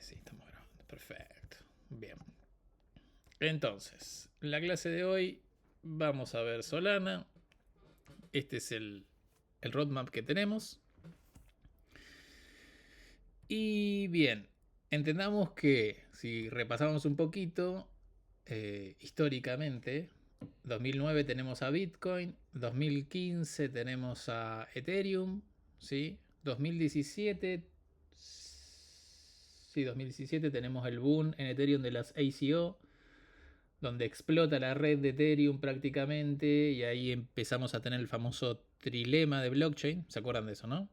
sí, estamos grabando. Perfecto. Bien. Entonces, en la clase de hoy vamos a ver Solana. Este es el roadmap que tenemos. Y bien, entendamos que si repasamos un poquito, históricamente, 2009 tenemos a Bitcoin, 2015 tenemos a Ethereum, ¿sí? 2017, sí, 2017 tenemos el boom en Ethereum de las ACO, donde explota la red de Ethereum prácticamente, y ahí empezamos a tener el famoso trilema de blockchain. ¿Se acuerdan de eso, no?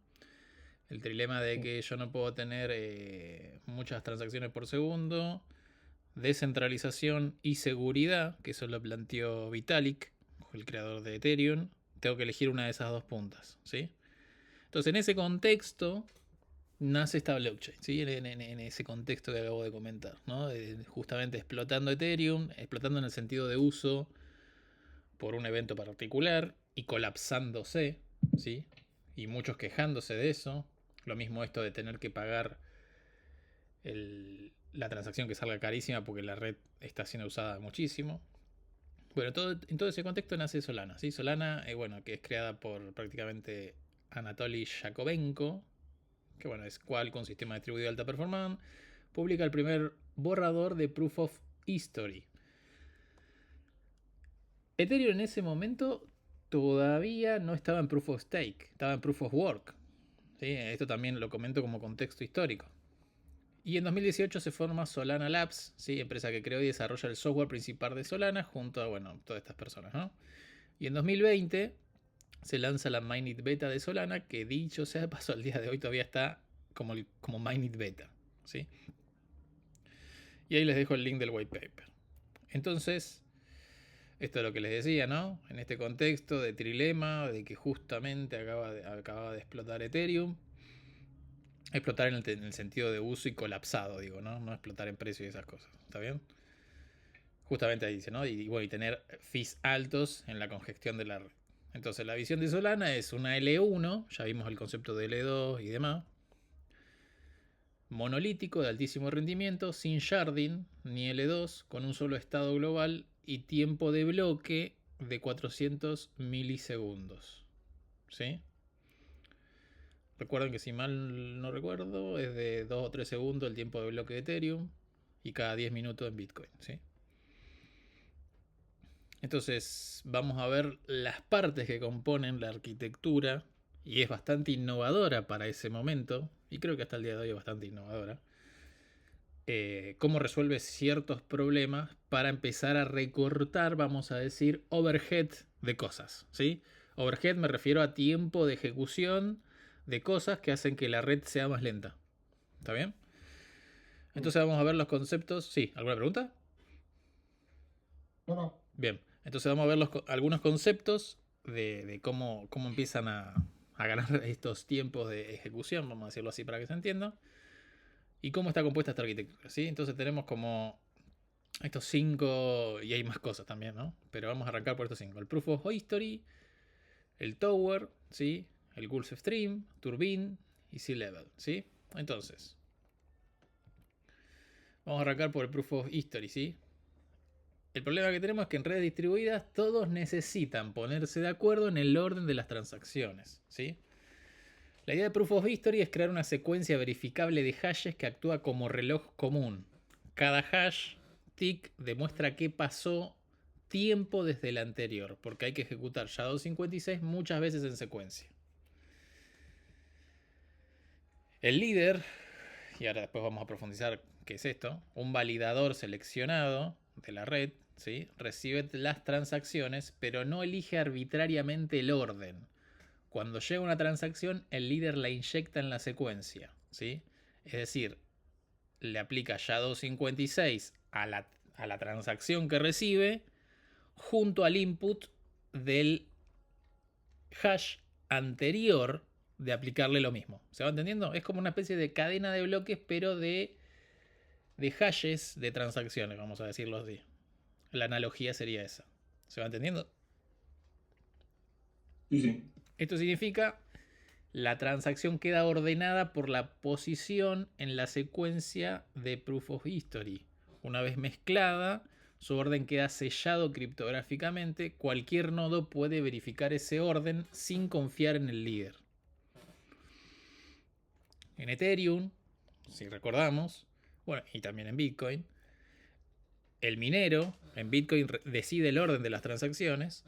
El trilema de que yo no puedo tener muchas transacciones por segundo, descentralización y seguridad, que eso lo planteó Vitalik, el creador de Ethereum. Tengo que elegir una de esas dos puntas, ¿sí? Entonces, en ese contexto nace esta blockchain, ¿sí? En ese contexto que acabo de comentar, ¿no? Justamente explotando Ethereum, explotando en el sentido de uso por un evento particular y colapsándose, ¿sí? Y muchos quejándose de eso. Lo mismo esto de tener que pagar la transacción que salga carísima porque la red está siendo usada muchísimo. Bueno, en todo ese contexto nace Solana, ¿sí? Solana, bueno, que es creada por prácticamente Anatoly Yakovenko, que bueno, es Qualcomm con sistema distribuido de alta performance, publica el primer borrador de Proof of History. Ethereum en ese momento todavía no estaba en Proof of Stake, estaba en Proof of Work. ¿Sí? Esto también lo comento como contexto histórico. Y en 2018 se forma Solana Labs, ¿sí? Empresa que creó y desarrolla el software principal de Solana junto a, bueno, todas estas personas, ¿no? Y en 2020 se lanza la Mainnet Beta de Solana, que dicho sea de paso, al día de hoy todavía está como Mainnet Beta, ¿sí? Y ahí les dejo el link del white paper. Entonces, esto es lo que les decía, ¿no? En este contexto de trilema, de que justamente acababa de explotar Ethereum. Explotar en el sentido de uso y colapsado, digo, ¿no? No explotar en precio y esas cosas, ¿está bien? Justamente ahí dice, ¿no? Y bueno, y tener fees altos en la congestión de la red. Entonces, la visión de Solana es una L1, ya vimos el concepto de L2 y demás. Monolítico de altísimo rendimiento, sin sharding ni L2, con un solo estado global y tiempo de bloque de 400 milisegundos. ¿Sí? Recuerden que si mal no recuerdo, es de 2 o 3 segundos el tiempo de bloque de Ethereum y cada 10 minutos en Bitcoin. ¿Sí? Entonces vamos a ver las partes que componen la arquitectura, y es bastante innovadora para ese momento, y creo que hasta el día de hoy es bastante innovadora. Cómo resuelve ciertos problemas para empezar a recortar, vamos a decir, overhead de cosas, ¿sí? Overhead me refiero a tiempo de ejecución de cosas que hacen que la red sea más lenta. ¿Está bien? Entonces vamos a ver los conceptos. Sí, ¿alguna pregunta? No, no. Bien, entonces vamos a ver algunos conceptos de cómo empiezan a ganar estos tiempos de ejecución, vamos a decirlo así para que se entienda, y cómo está compuesta esta arquitectura, ¿sí? Entonces tenemos como estos 5, y hay más cosas también, ¿no? Pero vamos a arrancar por estos 5. El Proof of History, el Tower, ¿sí? El Gulf Stream, Turbine y Sea Level, ¿sí? Entonces, vamos a arrancar por el Proof of History, ¿sí? El problema que tenemos es que en redes distribuidas todos necesitan ponerse de acuerdo en el orden de las transacciones, ¿sí? La idea de Proof of History es crear una secuencia verificable de hashes que actúa como reloj común. Cada hash tick demuestra qué pasó tiempo desde el anterior, porque hay que ejecutar SHA-256 muchas veces en secuencia. El líder, y ahora después vamos a profundizar qué es esto, un validador seleccionado de la red, ¿sí? Recibe las transacciones, pero no elige arbitrariamente el orden. Cuando llega una transacción, el líder la inyecta en la secuencia, ¿sí? Es decir, le aplica SHA-256 a la transacción que recibe junto al input del hash anterior de aplicarle lo mismo. ¿Se va entendiendo? Es como una especie de cadena de bloques, pero de hashes de transacciones, vamos a decirlo así. La analogía sería esa. ¿Se va entendiendo? Sí, sí. Esto significa la transacción queda ordenada por la posición en la secuencia de Proof of History. Una vez mezclada, su orden queda sellado criptográficamente. Cualquier nodo puede verificar ese orden sin confiar en el líder. En Ethereum, si recordamos, bueno, y también en Bitcoin, el minero en Bitcoin decide el orden de las transacciones,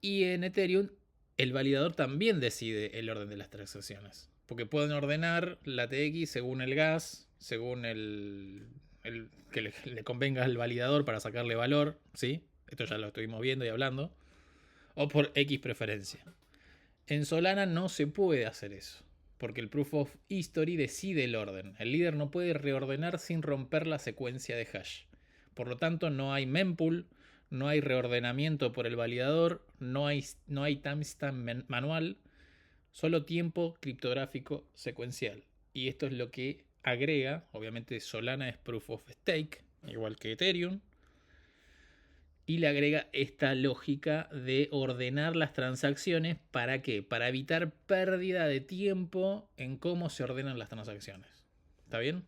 y en Ethereum el validador también decide el orden de las transacciones. Porque pueden ordenar la TX según el gas, según el que le convenga al validador para sacarle valor, ¿sí? Esto ya lo estuvimos viendo y hablando. O por X preferencia. En Solana no se puede hacer eso, porque el Proof of History decide el orden. El líder no puede reordenar sin romper la secuencia de hash. Por lo tanto, no hay mempool, no hay reordenamiento por el validador, no hay timestamp manual, solo tiempo criptográfico secuencial. Y esto es lo que agrega, obviamente Solana es Proof of Stake, igual que Ethereum, y le agrega esta lógica de ordenar las transacciones. ¿Para qué? Para evitar pérdida de tiempo en cómo se ordenan las transacciones. ¿Está bien?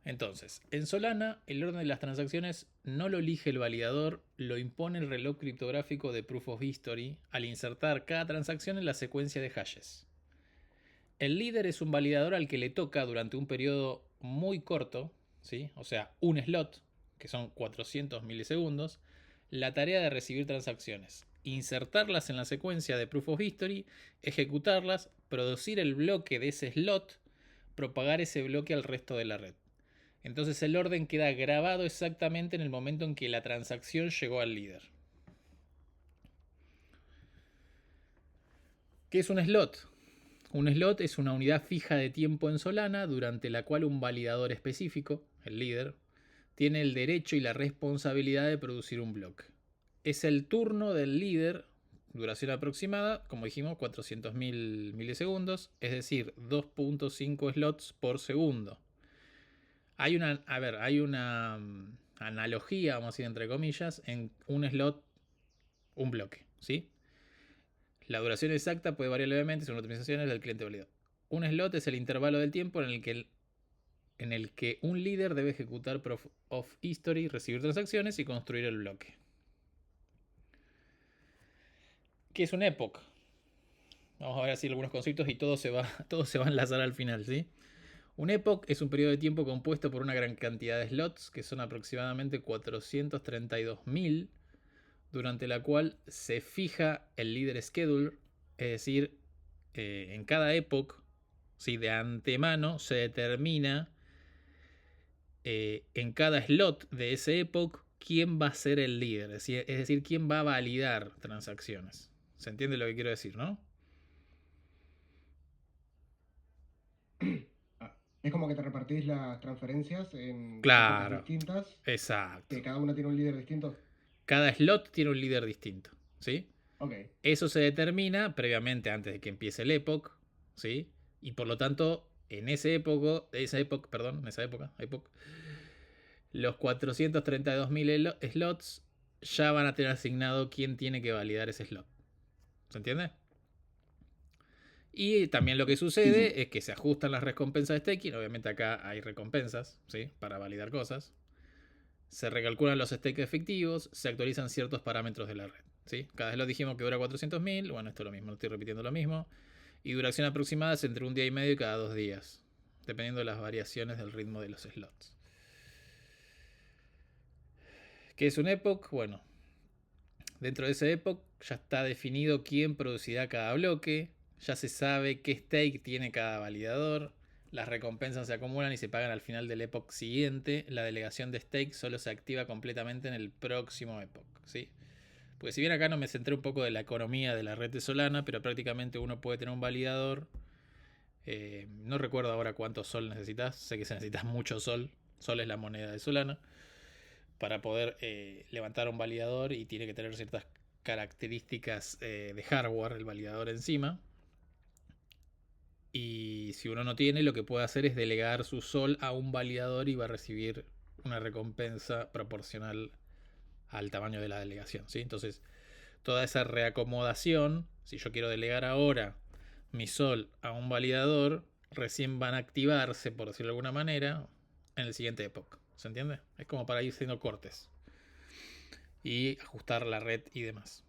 Entonces, en Solana, el orden de las transacciones no lo elige el validador, lo impone el reloj criptográfico de Proof of History al insertar cada transacción en la secuencia de hashes. El líder es un validador al que le toca durante un periodo muy corto, ¿sí? O sea, un slot, que son 400 milisegundos, la tarea de recibir transacciones, insertarlas en la secuencia de Proof of History, ejecutarlas, producir el bloque de ese slot, propagar ese bloque al resto de la red. Entonces el orden queda grabado exactamente en el momento en que la transacción llegó al líder. ¿Qué es un slot? Un slot es una unidad fija de tiempo en Solana durante la cual un validador específico, el líder, tiene el derecho y la responsabilidad de producir un bloque. Es el turno del líder, duración aproximada, como dijimos, 400.000 milisegundos, es decir, 2.5 slots por segundo. Hay una analogía, vamos a decir entre comillas, en un slot, un bloque, ¿sí? La duración exacta puede variar levemente según optimizaciones del cliente validador. Un slot es el intervalo del tiempo en el que un líder debe ejecutar Proof of History, recibir transacciones y construir el bloque. ¿Qué es un epoch? Vamos a ver así algunos conceptos y todo se va a enlazar al final, ¿sí? Un epoch es un periodo de tiempo compuesto por una gran cantidad de slots, que son aproximadamente 432.000, durante la cual se fija el líder schedule, es decir, en cada epoch, ¿sí? De antemano se determina en cada slot de ese epoch quién va a ser el líder, es decir, quién va a validar transacciones. ¿Se entiende lo que quiero decir, no? Es como que te repartís las transferencias en épocas Claro, distintas, exacto. que cada una tiene un líder distinto. Cada slot tiene un líder distinto, ¿sí? Ok. Eso se determina previamente antes de que empiece el epoch, ¿sí? Y por lo tanto, en esa época, los 432.000 slots ya van a tener asignado quién tiene que validar ese slot. ¿Se entiende? Y también lo que sucede es que se ajustan las recompensas de staking. Obviamente acá hay recompensas, ¿sí? Para validar cosas. Se recalculan los stakes efectivos, se actualizan ciertos parámetros de la red, ¿sí? Cada vez lo dijimos que dura 400.000, bueno, esto es lo mismo, no estoy repitiendo lo mismo. Y duración aproximada es entre un día y medio y cada 2 días, dependiendo de las variaciones del ritmo de los slots. ¿Qué es un epoch? Bueno, dentro de ese epoch ya está definido quién producirá cada bloque, ya se sabe qué stake tiene cada validador, las recompensas se acumulan y se pagan al final del epoch siguiente. La delegación de stake solo se activa completamente en el próximo epoch, ¿sí? Pues si bien acá no me centré un poco de la economía de la red de Solana, pero prácticamente uno puede tener un validador. No recuerdo ahora cuánto sol necesitas. Sé que se necesita mucho sol. Sol es la moneda de Solana. Para poder levantar un validador, y tiene que tener ciertas características de hardware el validador encima. Y si uno no tiene, lo que puede hacer es delegar su sol a un validador y va a recibir una recompensa proporcional al tamaño de la delegación, ¿sí? Entonces, toda esa reacomodación Si yo quiero delegar ahora mi sol a un validador, recién van a activarse, por decirlo de alguna manera, en el siguiente epoch. ¿Se entiende? Es como para ir haciendo cortes y ajustar la red y demás.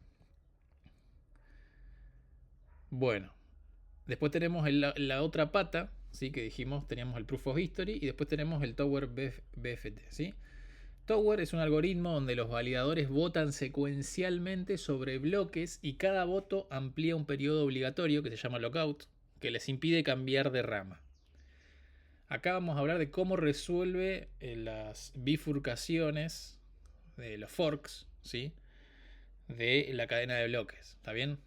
Bueno, después tenemos la otra pata, ¿sí? Que dijimos, teníamos el Proof of History y después tenemos el Tower BFT, ¿sí? Tower es un algoritmo donde los validadores votan secuencialmente sobre bloques y cada voto amplía un periodo obligatorio que se llama lockout, que les impide cambiar de rama. Acá vamos a hablar de cómo resuelve las bifurcaciones de los forks, ¿sí? De la cadena de bloques. ¿Está bien?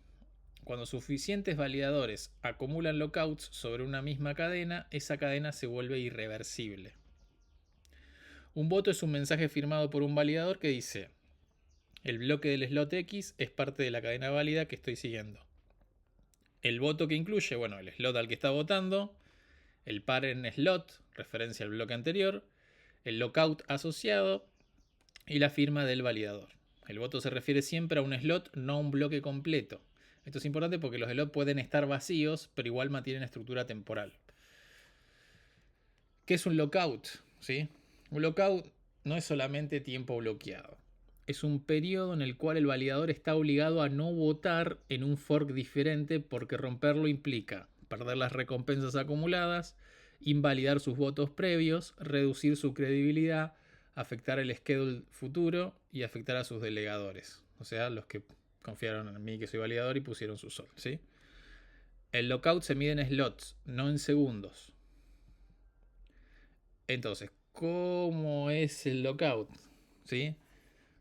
Cuando suficientes validadores acumulan lockouts sobre una misma cadena, esa cadena se vuelve irreversible. Un voto es un mensaje firmado por un validador que dice: el bloque del slot X es parte de la cadena válida que estoy siguiendo. El voto que incluye, bueno, el slot al que está votando, el par en slot, referencia al bloque anterior, el lockout asociado y la firma del validador. El voto se refiere siempre a un slot, no a un bloque completo. Esto es importante porque los slots pueden estar vacíos, pero igual mantienen estructura temporal. ¿Qué es un lockout? ¿Sí? Un lockout no es solamente tiempo bloqueado. Es un periodo en el cual el validador está obligado a no votar en un fork diferente porque romperlo implica perder las recompensas acumuladas, invalidar sus votos previos, reducir su credibilidad, afectar el schedule futuro y afectar a sus delegadores. O sea, los que confiaron en mí que soy validador y pusieron su sol, ¿sí? El lockout se mide en slots, no en segundos. Entonces, ¿cómo es el lockout? ¿Sí?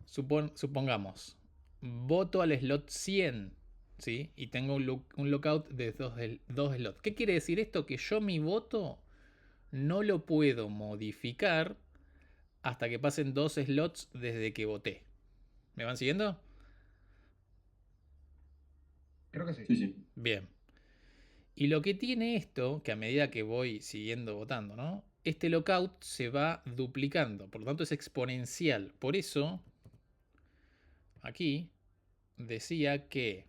Supongamos, voto al slot 100, ¿sí? Y tengo un lockout de dos slots. ¿Qué quiere decir esto? Que yo mi voto no lo puedo modificar hasta que pasen 2 slots desde que voté. ¿Me van siguiendo? Creo que sí. Sí, sí. Bien. Y lo que tiene esto, que a medida que voy siguiendo votando, ¿no? Este lockout se va duplicando, por lo tanto es exponencial. Por eso, aquí decía que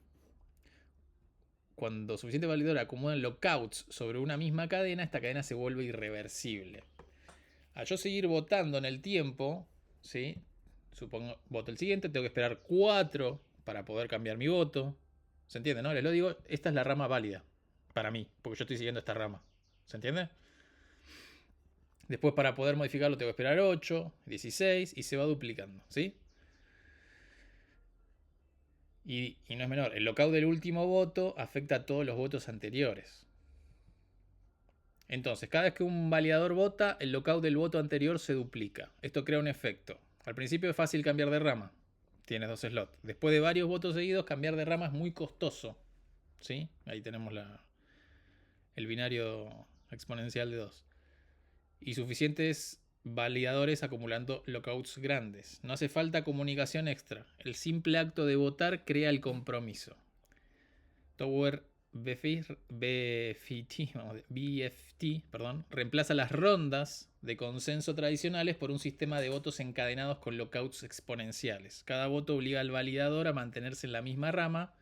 cuando suficiente validador acumulan lockouts sobre una misma cadena, esta cadena se vuelve irreversible. Al yo seguir votando en el tiempo, ¿sí? Supongo, voto el siguiente, tengo que esperar 4 para poder cambiar mi voto. ¿Se entiende, no? Les lo digo, esta es la rama válida para mí, porque yo estoy siguiendo esta rama. ¿Se entiende? Después para poder modificarlo tengo que esperar 8, 16 y se va duplicando, ¿sí? Y no es menor, el lockout del último voto afecta a todos los votos anteriores. Entonces, cada vez que un validador vota, el lockout del voto anterior se duplica. Esto crea un efecto. Al principio es fácil cambiar de rama. Tienes 2 slots. Después de varios votos seguidos, cambiar de rama es muy costoso. ¿Sí? Ahí tenemos el binario exponencial de 2. Y suficientes validadores acumulando lockouts grandes. No hace falta comunicación extra. El simple acto de votar crea el compromiso. Tower BFT, reemplaza las rondas de consenso tradicionales por un sistema de votos encadenados con lockouts exponenciales. Cada voto obliga al validador a mantenerse en la misma rama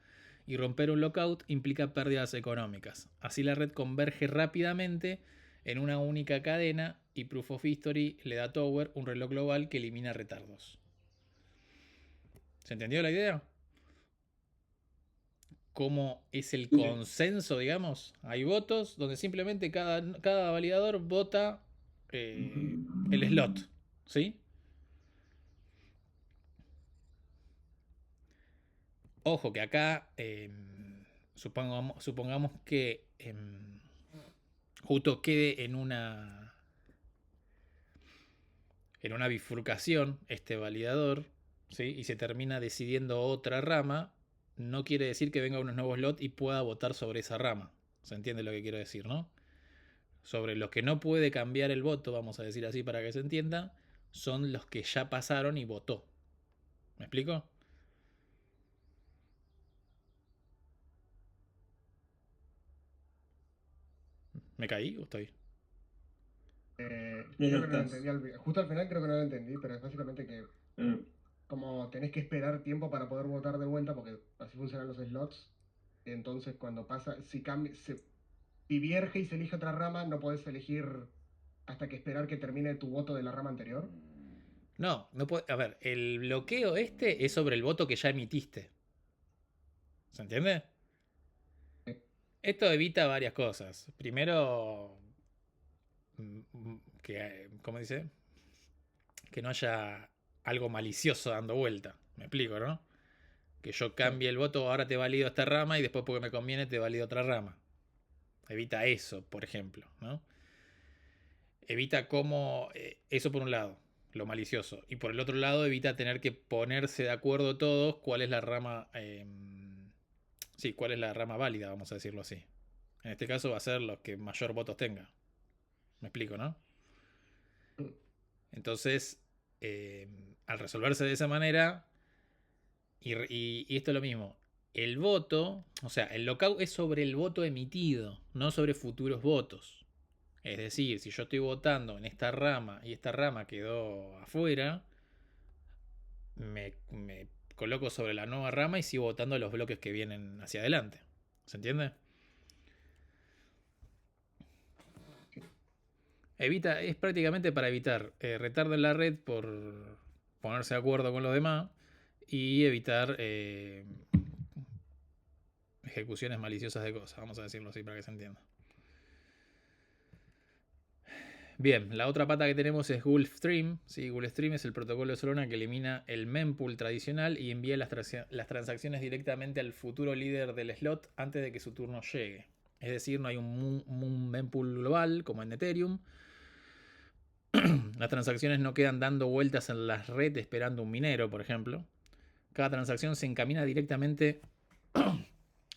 y romper un lockout implica pérdidas económicas. Así la red converge rápidamente en una única cadena y Proof of History le da a Tower un reloj global que elimina retardos. ¿Se entendió la idea? ¿Cómo es el consenso, digamos? Hay votos donde simplemente cada validador vota el slot, ¿sí? Ojo que acá supongamos que justo quede en una bifurcación este validador, ¿sí? Y se termina decidiendo otra rama, no quiere decir que venga unos nuevos slots y pueda votar sobre esa rama. ¿Se entiende lo que quiero decir, no? Sobre los que no puede cambiar el voto, vamos a decir así para que se entienda, son los que ya pasaron y votó. ¿Me explico? ¿Me caí o estoy? No, Creo no que no lo estás. entendí. Justo al final creo que no lo entendí, pero es básicamente que Eh, como tenés que esperar tiempo para poder votar de vuelta, porque así funcionan los slots, Entonces, cuando pasa, si cambia, se diverge y se elige otra rama, no podés elegir hasta que esperar que termine tu voto de la rama anterior. No, no puede. A ver, el bloqueo este es sobre el voto que ya emitiste. ¿Se entiende? Esto evita varias cosas. Primero, que, ¿cómo dice? Que no haya algo malicioso dando vuelta. Me explico, ¿no? Que yo Sí, cambie el voto, ahora te valido esta rama y después porque me conviene te valido otra rama. Evita eso, por ejemplo, ¿no? Evita cómo... eso por un lado, lo malicioso. Y por el otro lado, evita tener que ponerse de acuerdo todos cuál es la rama... sí, cuál es la rama válida, vamos a decirlo así. En este caso va a ser los que mayor votos tenga. Me explico, ¿no? Entonces, al resolverse de esa manera, y esto es lo mismo, el voto, o sea, el lockout es sobre el voto emitido, no sobre futuros votos. Es decir, si yo estoy votando en esta rama y esta rama quedó afuera, me coloco sobre la nueva rama y sigo votando los bloques que vienen hacia adelante. ¿Se entiende? sí. Evita, es prácticamente para evitar retardo en la red por ponerse de acuerdo con los demás y evitar ejecuciones maliciosas de cosas, vamos a decirlo así para que se entienda. Bien, la otra pata que tenemos es Gulfstream. ¿Sí? Gulfstream es el protocolo de Solana que elimina el mempool tradicional y envía las transacciones directamente al futuro líder del slot antes de que su turno llegue. Es decir, no hay un mempool global como en Ethereum. Las transacciones no quedan dando vueltas en la red esperando un minero, por ejemplo. Cada transacción se encamina directamente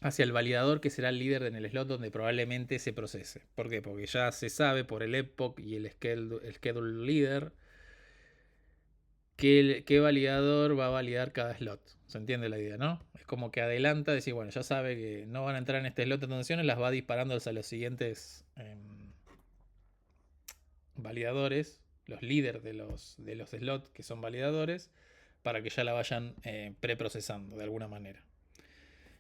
hacia el validador que será el líder en el slot donde probablemente se procese. ¿Por qué? Porque ya se sabe por el epoch y el schedule leader qué validador va a validar cada slot. ¿Se entiende la idea, no? Es como que adelanta, decir, bueno, ya sabe que no van a entrar en este slot de transacciones, las va disparando a los siguientes validadores, los líderes de los slots que son validadores, para que ya la vayan preprocesando de alguna manera.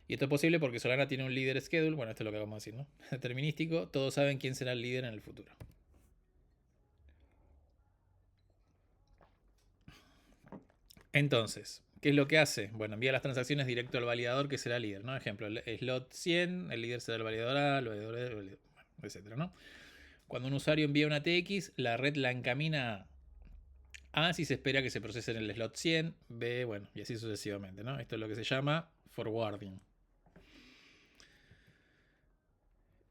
Y esto es posible porque Solana tiene un líder schedule, bueno, esto es lo que vamos a decir, ¿no? Determinístico, todos saben quién será el líder en el futuro. Entonces, ¿qué es lo que hace? Bueno, envía las transacciones directo al validador que será líder, ¿no? Ejemplo, el slot 100, el líder será el validador A, el validador B, bueno, etcétera, ¿no? Cuando un usuario envía una TX, la red la encamina A si se espera que se procese en el slot 100, B, bueno, y así sucesivamente, ¿no? Esto es lo que se llama forwarding.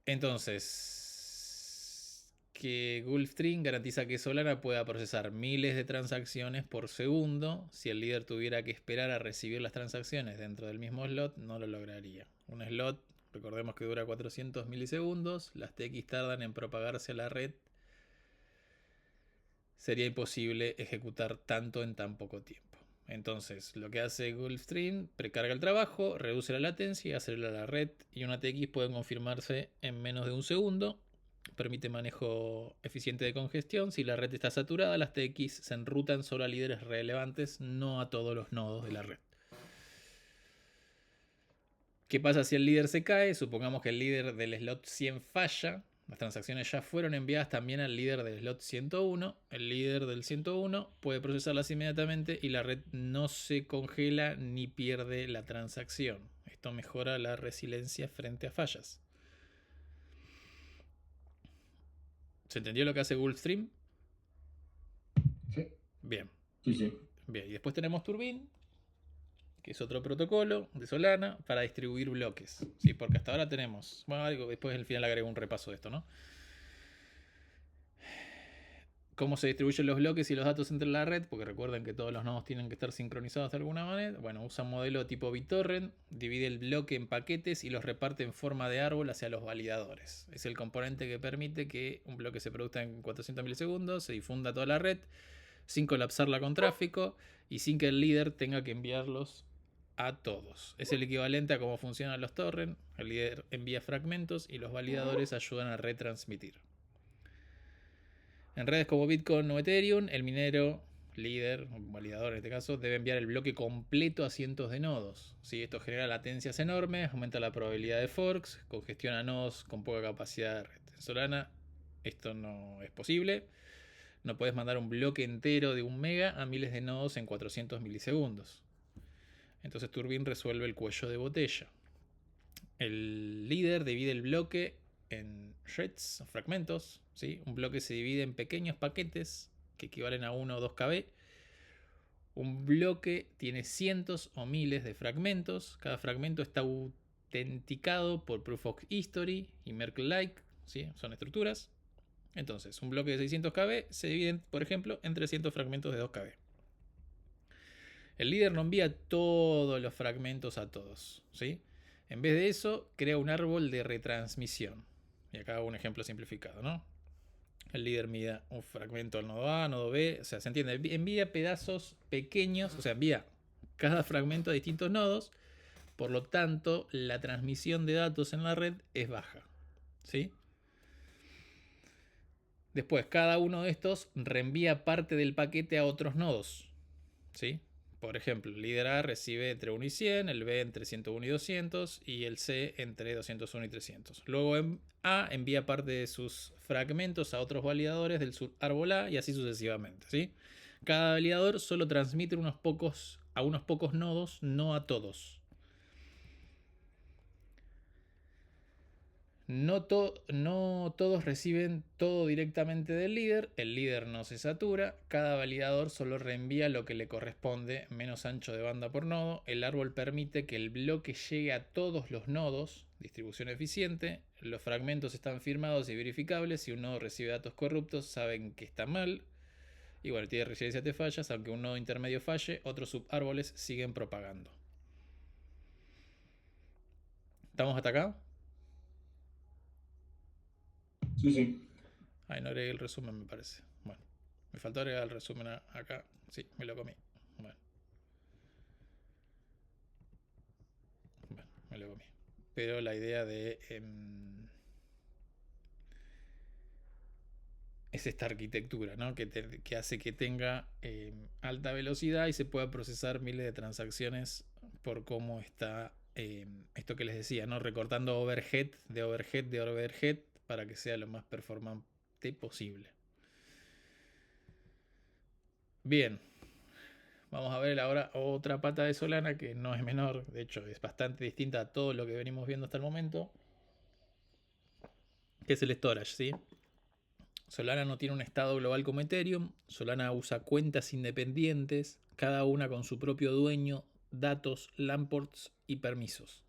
Entonces, que Gulfstream garantiza que Solana pueda procesar miles de transacciones por segundo. Si el líder tuviera que esperar a recibir las transacciones dentro del mismo slot, no lo lograría. Un slot, recordemos que dura 400 milisegundos, las TX tardan en propagarse a la red. Sería imposible ejecutar tanto en tan poco tiempo. Entonces, lo que hace Gulfstream, precarga el trabajo, reduce la latencia, acelera la red y una TX puede confirmarse en menos de un segundo. Permite manejo eficiente de congestión. Si la red está saturada, las TX se enrutan solo a líderes relevantes, no a todos los nodos de la red. ¿Qué pasa si el líder se cae? Supongamos que el líder del slot 100 falla. Las transacciones ya fueron enviadas también al líder del slot 101. El líder del 101 puede procesarlas inmediatamente y la red no se congela ni pierde la transacción. Esto mejora la resiliencia frente a fallas. ¿Se entendió lo que hace Gulfstream? Sí. Bien. Sí, sí. Bien. Y después tenemos Turbine, que es otro protocolo de Solana para distribuir bloques. ¿Sí? Porque hasta ahora tenemos... Bueno, después al final agrego un repaso de esto, ¿no? Cómo se distribuyen los bloques y los datos entre la red, porque recuerden que todos los nodos tienen que estar sincronizados de alguna manera. Bueno, usa un modelo tipo BitTorrent, divide el bloque en paquetes y los reparte en forma de árbol hacia los validadores. Es el componente que permite que un bloque se produzca en 400 milisegundos, se difunda a toda la red, sin colapsarla con tráfico y sin que el líder tenga que enviarlos a todos. Es el equivalente a cómo funcionan los torrents. El líder envía fragmentos y los validadores ayudan a retransmitir. En redes como Bitcoin o Ethereum, el minero líder, un validador en este caso, debe enviar el bloque completo a cientos de nodos. ¿Sí? Esto genera latencias enormes, aumenta la probabilidad de forks, congestiona nodos con poca capacidad de red. En Solana esto no es posible. No puedes mandar un bloque entero de 1 mega a miles de nodos en 400 milisegundos. Entonces Turbine resuelve el cuello de botella. El líder divide el bloque en shreds, fragmentos. ¿Sí? Un bloque se divide en pequeños paquetes que equivalen a 1 o 2 KB. Un bloque tiene cientos o miles de fragmentos. Cada fragmento está autenticado por Proof of History y Merkle-like. ¿Sí? Son estructuras. Entonces, un bloque de 600 KB se divide, por ejemplo, en 300 fragmentos de 2 KB. El líder no envía todos los fragmentos a todos, ¿sí? En vez de eso, crea un árbol de retransmisión. Y acá hago un ejemplo simplificado, ¿no? El líder envía un fragmento al nodo A, nodo B, o sea, se entiende, envía pedazos pequeños, o sea, envía cada fragmento a distintos nodos, por lo tanto, la transmisión de datos en la red es baja, ¿sí? Después, cada uno de estos reenvía parte del paquete a otros nodos, ¿sí? Por ejemplo, el líder A recibe entre 1 y 100, el B entre 101 y 200 y el C entre 201 y 300. Luego A envía parte de sus fragmentos a otros validadores del subárbol A y así sucesivamente, ¿sí? Cada validador solo transmite a unos pocos nodos, no a todos. No todos reciben todo directamente del líder, el líder no se satura, cada validador solo reenvía lo que le corresponde, menos ancho de banda por nodo, el árbol permite que el bloque llegue a todos los nodos, distribución eficiente, los fragmentos están firmados y verificables, si un nodo recibe datos corruptos saben que está mal, y bueno, tiene resiliencia de fallas, aunque un nodo intermedio falle, otros subárboles siguen propagando. ¿Estamos hasta acá? Sí, sí. Ay, no agregué el resumen, me parece. Bueno, me faltó agregar el resumen acá. Sí, me lo comí. Bueno, me lo comí. Pero la idea de es esta arquitectura, ¿no? Que hace que tenga alta velocidad y se pueda procesar miles de transacciones por cómo está esto que les decía, ¿no? Recortando overhead para que sea lo más performante posible. Bien, vamos a ver ahora otra pata de Solana que no es menor, de hecho es bastante distinta a todo lo que venimos viendo hasta el momento, que es el storage, ¿sí? Solana no tiene un estado global como Ethereum, Solana usa cuentas independientes, cada una con su propio dueño, datos, lamports y permisos.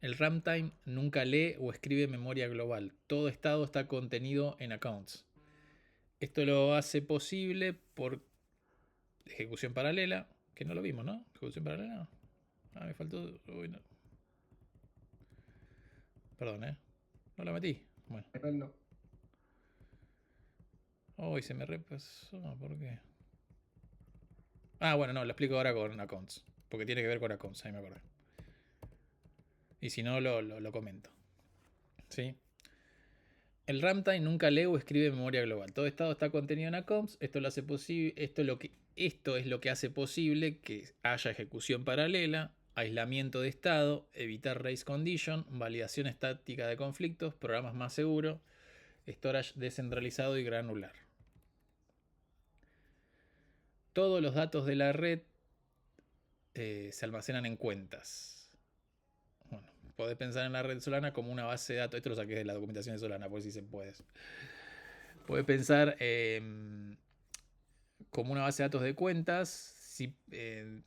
El runtime nunca lee o escribe memoria global, todo estado está contenido en accounts. Esto lo hace posible por ejecución paralela, que no lo vimos, ¿no? Ejecución paralela. Ah, me faltó. Uy, no. Perdón, no la metí. Bueno. No. Uy, se me repasó. ¿Por qué? Ah, bueno, no, lo explico ahora con accounts. Porque tiene que ver con accounts, ahí me acordé. Y si no, lo comento. ¿Sí? El runtime nunca lee o escribe memoria global. Todo estado está contenido en accounts. Esto lo hace posible. Esto es lo que hace posible que haya ejecución paralela, aislamiento de estado, evitar race condition, validación estática de conflictos, programas más seguros, storage descentralizado y granular. Todos los datos de la red se almacenan en cuentas. Bueno, podés pensar en la red Solana como una base de datos. Esto lo saqué de la documentación de Solana, por si se puede. Podés pensar como una base de datos de cuentas,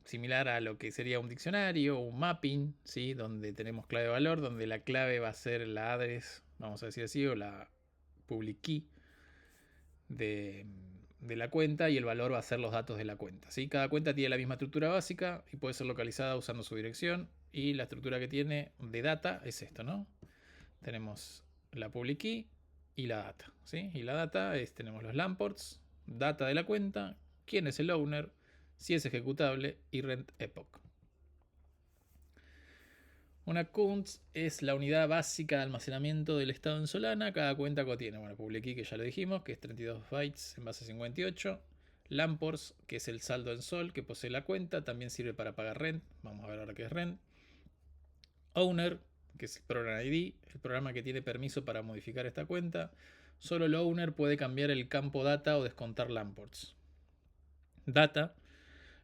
similar a lo que sería un diccionario, un mapping, ¿sí? Donde tenemos clave de valor, donde la clave va a ser la address, vamos a decir así, o la public key de la cuenta, y el valor va a ser los datos de la cuenta, ¿sí? Cada cuenta tiene la misma estructura básica y puede ser localizada usando su dirección, y la estructura que tiene de data es esto, ¿no? Tenemos la public key y la data, ¿sí? Y la data tenemos los lamports, data de la cuenta, quién es el owner, si es ejecutable y rent epoch. Una CUNTS es la unidad básica de almacenamiento del estado en Solana. Cada cuenta contiene, bueno, public key, que ya lo dijimos, que es 32 bytes en base 58. Lamports, que es el saldo en sol que posee la cuenta, también sirve para pagar rent. Vamos a ver ahora qué es rent. Owner, que es el Program ID, el programa que tiene permiso para modificar esta cuenta. Solo el owner puede cambiar el campo data o descontar Lamports. Data,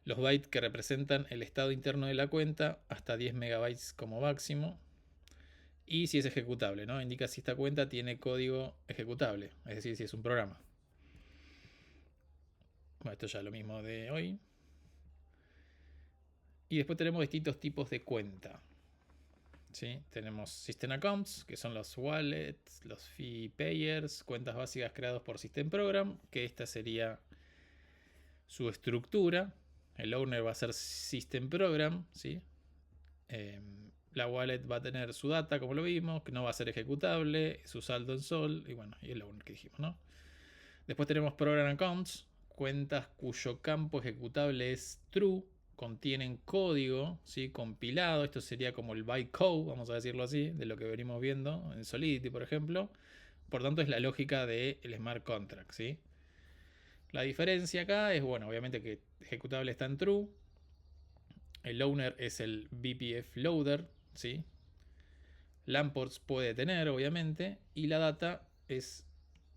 los bytes que representan el estado interno de la cuenta, hasta 10 megabytes como máximo. Y si es ejecutable, ¿no? Indica si esta cuenta tiene código ejecutable, es decir, si es un programa. Bueno, esto ya es lo mismo de hoy. Y después tenemos distintos tipos de cuenta. ¿Sí? Tenemos System Accounts, que son los wallets, los fee payers, cuentas básicas creadas por System Program, que esta sería su estructura. El owner va a ser System Program, ¿sí? La wallet va a tener su data, como lo vimos, que no va a ser ejecutable, su saldo en sol, y bueno, y el owner que dijimos, ¿no? Después tenemos Program Accounts, cuentas cuyo campo ejecutable es true, contienen código, ¿sí? Compilado. Esto sería como el bytecode, vamos a decirlo así, de lo que venimos viendo en Solidity, por ejemplo. Por tanto, es la lógica del smart contract, ¿sí? La diferencia acá es, bueno, obviamente que ejecutable está en true. El owner es el BPF loader, ¿sí? Lamports puede tener, obviamente, y la data es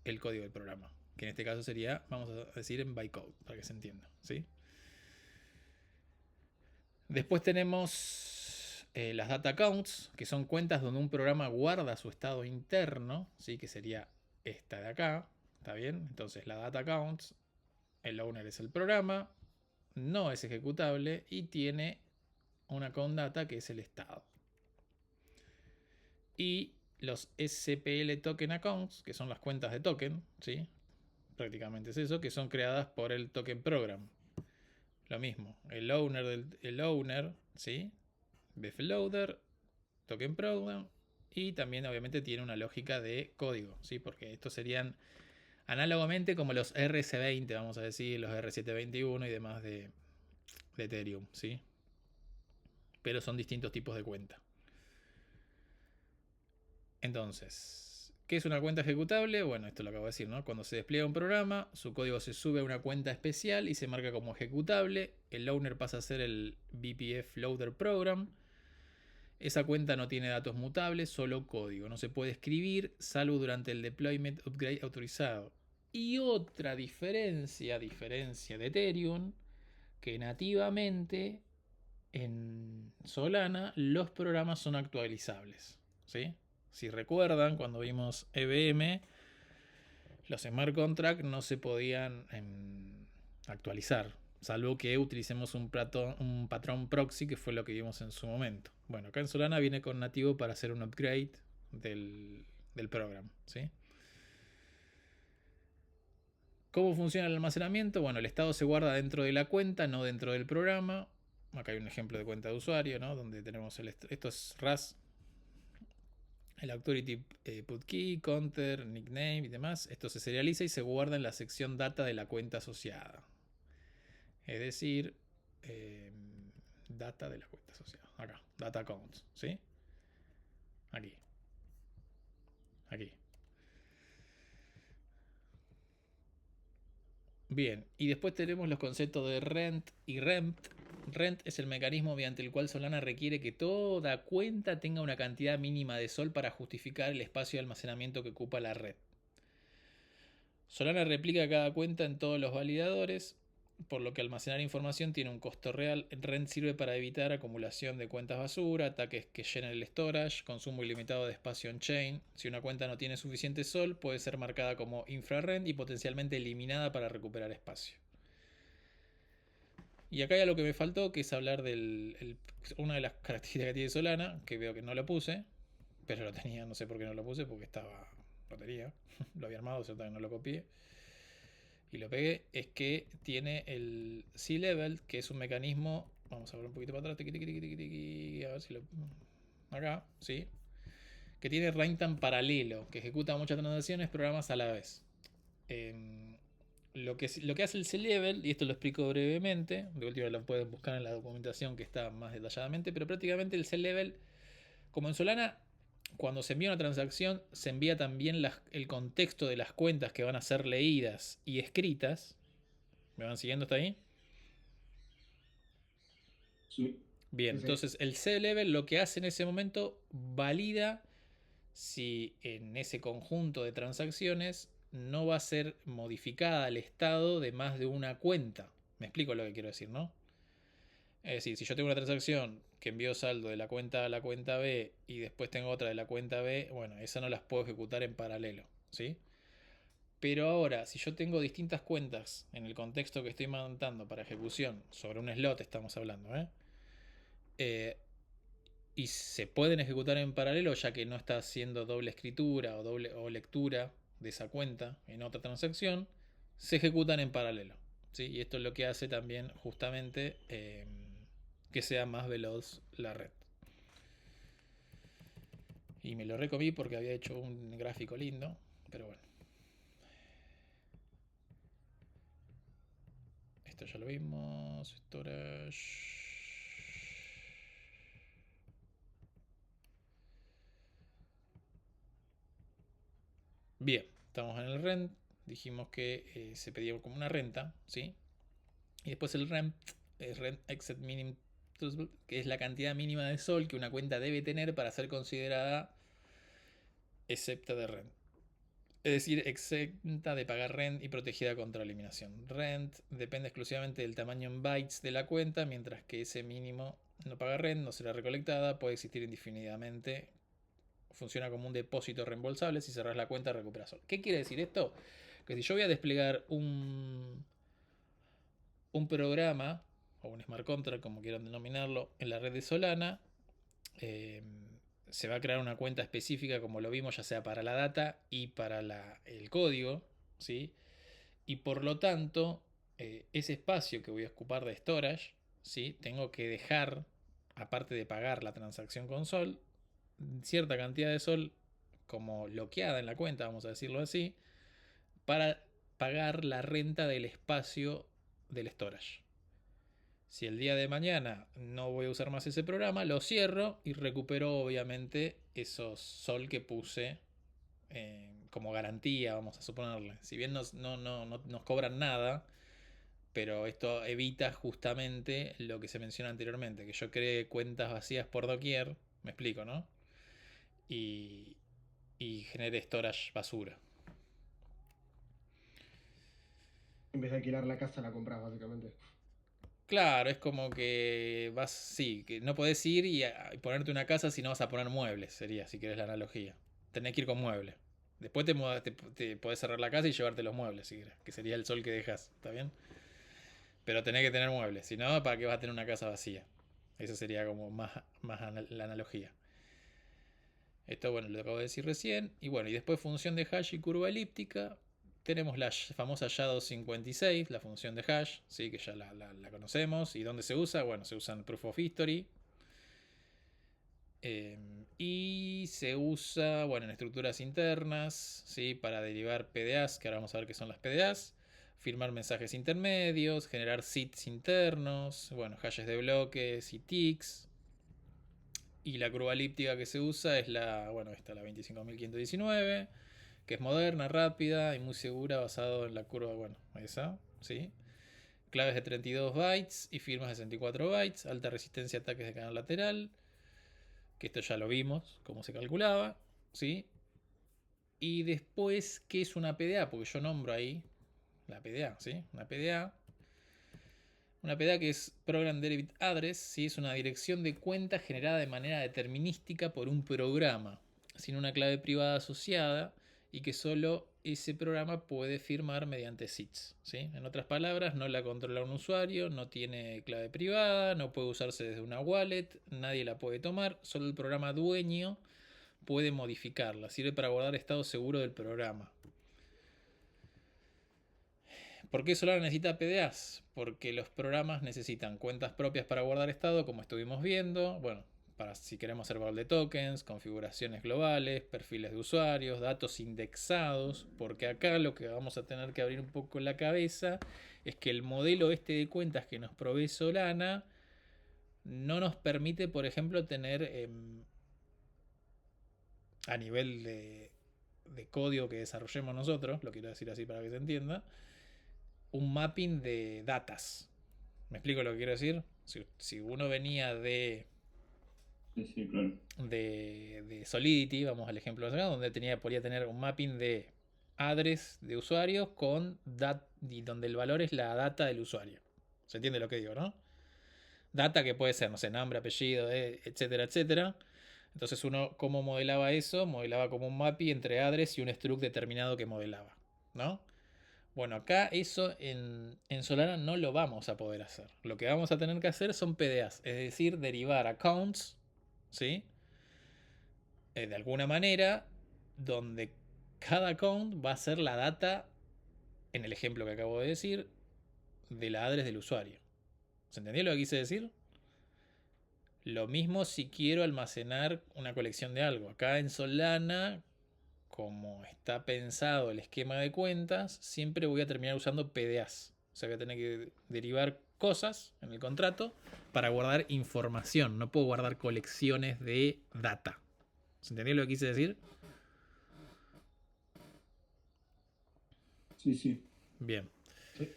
el código del programa, que en este caso sería, vamos a decir, en bytecode, para que se entienda, ¿sí? Después tenemos las data accounts, que son cuentas donde un programa guarda su estado interno, ¿sí? Que sería esta de acá, ¿está bien? Entonces la data accounts, el owner es el programa, no es ejecutable y tiene una account data que es el estado. Y los SPL token accounts, que son las cuentas de token, ¿sí? Prácticamente es eso, que son creadas por el token program. Lo mismo, el owner, ¿sí? Bfloader, token program, y también obviamente tiene una lógica de código, ¿sí? Porque estos serían análogamente como los RC20, vamos a decir, los R721 y demás de Ethereum, ¿sí? Pero son distintos tipos de cuenta. Entonces, ¿qué es una cuenta ejecutable? Bueno, esto lo acabo de decir, ¿no? Cuando se despliega un programa, su código se sube a una cuenta especial y se marca como ejecutable. El owner pasa a ser el BPF Loader Program. Esa cuenta no tiene datos mutables, solo código. No se puede escribir, salvo durante el deployment upgrade autorizado. Y otra diferencia de Ethereum, que nativamente en Solana los programas son actualizables, ¿sí? Si recuerdan, cuando vimos EVM, los smart contracts no se podían actualizar, salvo que utilicemos un patrón proxy, que fue lo que vimos en su momento. Bueno, acá en Solana viene con nativo para hacer un upgrade del programa, ¿sí? ¿Cómo funciona el almacenamiento? Bueno, el estado se guarda dentro de la cuenta, no dentro del programa. Acá hay un ejemplo de cuenta de usuario, ¿no? Donde tenemos esto es RAS, el authority put key, counter, nickname y demás. Esto se serializa y se guarda en la sección data de la cuenta asociada. Es decir, data de la cuenta asociada. Acá, data accounts, ¿sí? Aquí. Aquí. Bien, y después tenemos los conceptos de rent y rent. Rent es el mecanismo mediante el cual Solana requiere que toda cuenta tenga una cantidad mínima de sol para justificar el espacio de almacenamiento que ocupa la red. Solana replica cada cuenta en todos los validadores, por lo que almacenar información tiene un costo real. Rent sirve para evitar acumulación de cuentas basura, ataques que llenen el storage, consumo ilimitado de espacio on-chain. Si una cuenta no tiene suficiente sol, puede ser marcada como infrarent y potencialmente eliminada para recuperar espacio. Y acá hay algo que me faltó, que es hablar de una de las características que tiene Solana, que veo que no lo puse, pero lo tenía, no sé por qué no lo puse, porque lo tenía, lo había armado, o no lo copié. Y lo pegué, es que tiene el C-Level, que es un mecanismo. Vamos a ver un poquito para atrás. A ver si lo. Acá, sí. Que tiene runtime paralelo, que ejecuta muchas transacciones, programas a la vez. Lo que hace el C-Level, y esto lo explico brevemente, de última lo pueden buscar en la documentación que está más detalladamente, pero prácticamente el C-Level, como en Solana, cuando se envía una transacción, se envía también el contexto de las cuentas que van a ser leídas y escritas, ¿Me van siguiendo hasta ahí? Sí. Bien, Sí, sí. entonces el C-Level lo que hace en ese momento valida si en ese conjunto de transacciones no va a ser modificada el estado de más de una cuenta. Me explico lo que quiero decir, ¿no? Es decir, si yo tengo una transacción que envió saldo de la cuenta A a la cuenta B y después tengo otra de la cuenta B, bueno, esas no las puedo ejecutar en paralelo, ¿sí? Pero ahora, si yo tengo distintas cuentas en el contexto que estoy montando para ejecución, sobre un slot estamos hablando, y se pueden ejecutar en paralelo ya que no está haciendo doble escritura o lectura de esa cuenta en otra transacción, se ejecutan en paralelo, ¿sí? Y esto es lo que hace también justamente que sea más veloz la red. Y me lo recomí porque había hecho un gráfico lindo, pero bueno. Esto ya lo vimos. Storage. Bien, estamos en el rent. Dijimos que se pedía como una renta, ¿sí? Y después el rent es rent exit minimum, que es la cantidad mínima de sol que una cuenta debe tener para ser considerada excepta de rent. Es decir, exenta de pagar rent y protegida contra eliminación. Rent depende exclusivamente del tamaño en bytes de la cuenta, mientras que ese mínimo no paga rent, no será recolectada, puede existir indefinidamente. Funciona como un depósito reembolsable. Si cerrás la cuenta, recuperas sol. ¿Qué quiere decir esto? Que si yo voy a desplegar un programa o un smart contract, como quieran denominarlo, en la red de Solana, eh, se va a crear una cuenta específica, como lo vimos, ya sea para la data y para el código, ¿sí? Y por lo tanto, ese espacio que voy a ocupar de storage, ¿sí? Tengo que dejar, aparte de pagar la transacción con Sol, cierta cantidad de Sol como bloqueada en la cuenta, vamos a decirlo así, para pagar la renta del espacio del storage. Si el día de mañana no voy a usar más ese programa, lo cierro y recupero obviamente esos sol que puse como garantía, vamos a suponerle. Si bien no nos cobran nada, pero esto evita justamente lo que se menciona anteriormente, que yo cree cuentas vacías por doquier, me explico, ¿no? Y, y genere storage basura. En vez de alquilar la casa, la compras, básicamente. Claro, es como que vas, sí, que no podés ir y ponerte una casa si no vas a poner muebles, sería, si querés la analogía. Tenés que ir con muebles. Después te podés cerrar la casa y llevarte los muebles, si querés, que sería el sol que dejas, ¿está bien? Pero tenés que tener muebles, si no, ¿para qué vas a tener una casa vacía? Eso sería como más la analogía. Esto, bueno, lo acabo de decir recién. Y bueno, y después función de hash y curva elíptica. Tenemos la famosa SHA-256, la función de hash, ¿sí? Que ya la conocemos. ¿Y dónde se usa? Bueno, se usa en Proof of History. Y se usa, bueno, en estructuras internas, ¿sí? Para derivar PDAs, que ahora vamos a ver qué son las PDAs. Firmar mensajes intermedios, generar seeds internos, bueno, hashes de bloques y ticks. Y la curva elíptica que se usa es bueno, esta, la 25519, que es moderna, rápida y muy segura, basado en la curva, bueno, esa, ¿sí? Claves de 32 bytes y firmas de 64 bytes, alta resistencia a ataques de canal lateral, que esto ya lo vimos, cómo se calculaba, ¿sí? Y después, ¿qué es una PDA? Porque yo nombro ahí la PDA, ¿sí? Una PDA que es Program Derived Address, ¿sí? Es una dirección de cuenta generada de manera determinística por un programa, sin una clave privada asociada y que solo ese programa puede firmar mediante SIDS, ¿sí? En otras palabras, no la controla un usuario, no tiene clave privada, no puede usarse desde una wallet, nadie la puede tomar, solo el programa dueño puede modificarla. Sirve para guardar estado seguro del programa. ¿Por qué Solana necesita PDAs? Porque los programas necesitan cuentas propias para guardar estado, como estuvimos viendo. Bueno, para si queremos hacer valor de tokens, configuraciones globales, perfiles de usuarios, datos indexados. Porque acá lo que vamos a tener que abrir un poco la cabeza es que el modelo este de cuentas que nos provee Solana no nos permite, por ejemplo, tener a nivel de código que desarrollemos nosotros, lo quiero decir así para que se entienda, un mapping de datas. ¿Me explico lo que quiero decir? Si uno venía Sí, sí, claro. de Solidity, vamos al ejemplo de acá, donde podía tener un mapping de address de usuarios y donde el valor es la data del usuario. ¿Se entiende lo que digo, no? Data que puede ser, no sé, nombre, apellido, etcétera, etcétera. Entonces uno, ¿cómo modelaba eso? Modelaba como un mapping entre address y un struct determinado que modelaba, ¿no? Bueno, acá eso en Solana no lo vamos a poder hacer. Lo que vamos a tener que hacer son PDAs, es decir, derivar accounts, ¿sí? De alguna manera, donde cada account va a ser la data, en el ejemplo que acabo de decir, de la address del usuario. ¿Se entendió lo que quise decir? Lo mismo si quiero almacenar una colección de algo. Acá en Solana, como está pensado el esquema de cuentas, siempre voy a terminar usando PDAs. O sea, voy a tener que derivar cosas en el contrato para guardar información. No puedo guardar colecciones de data. ¿Se entendió lo que quise decir? Sí, sí. Bien. Sí.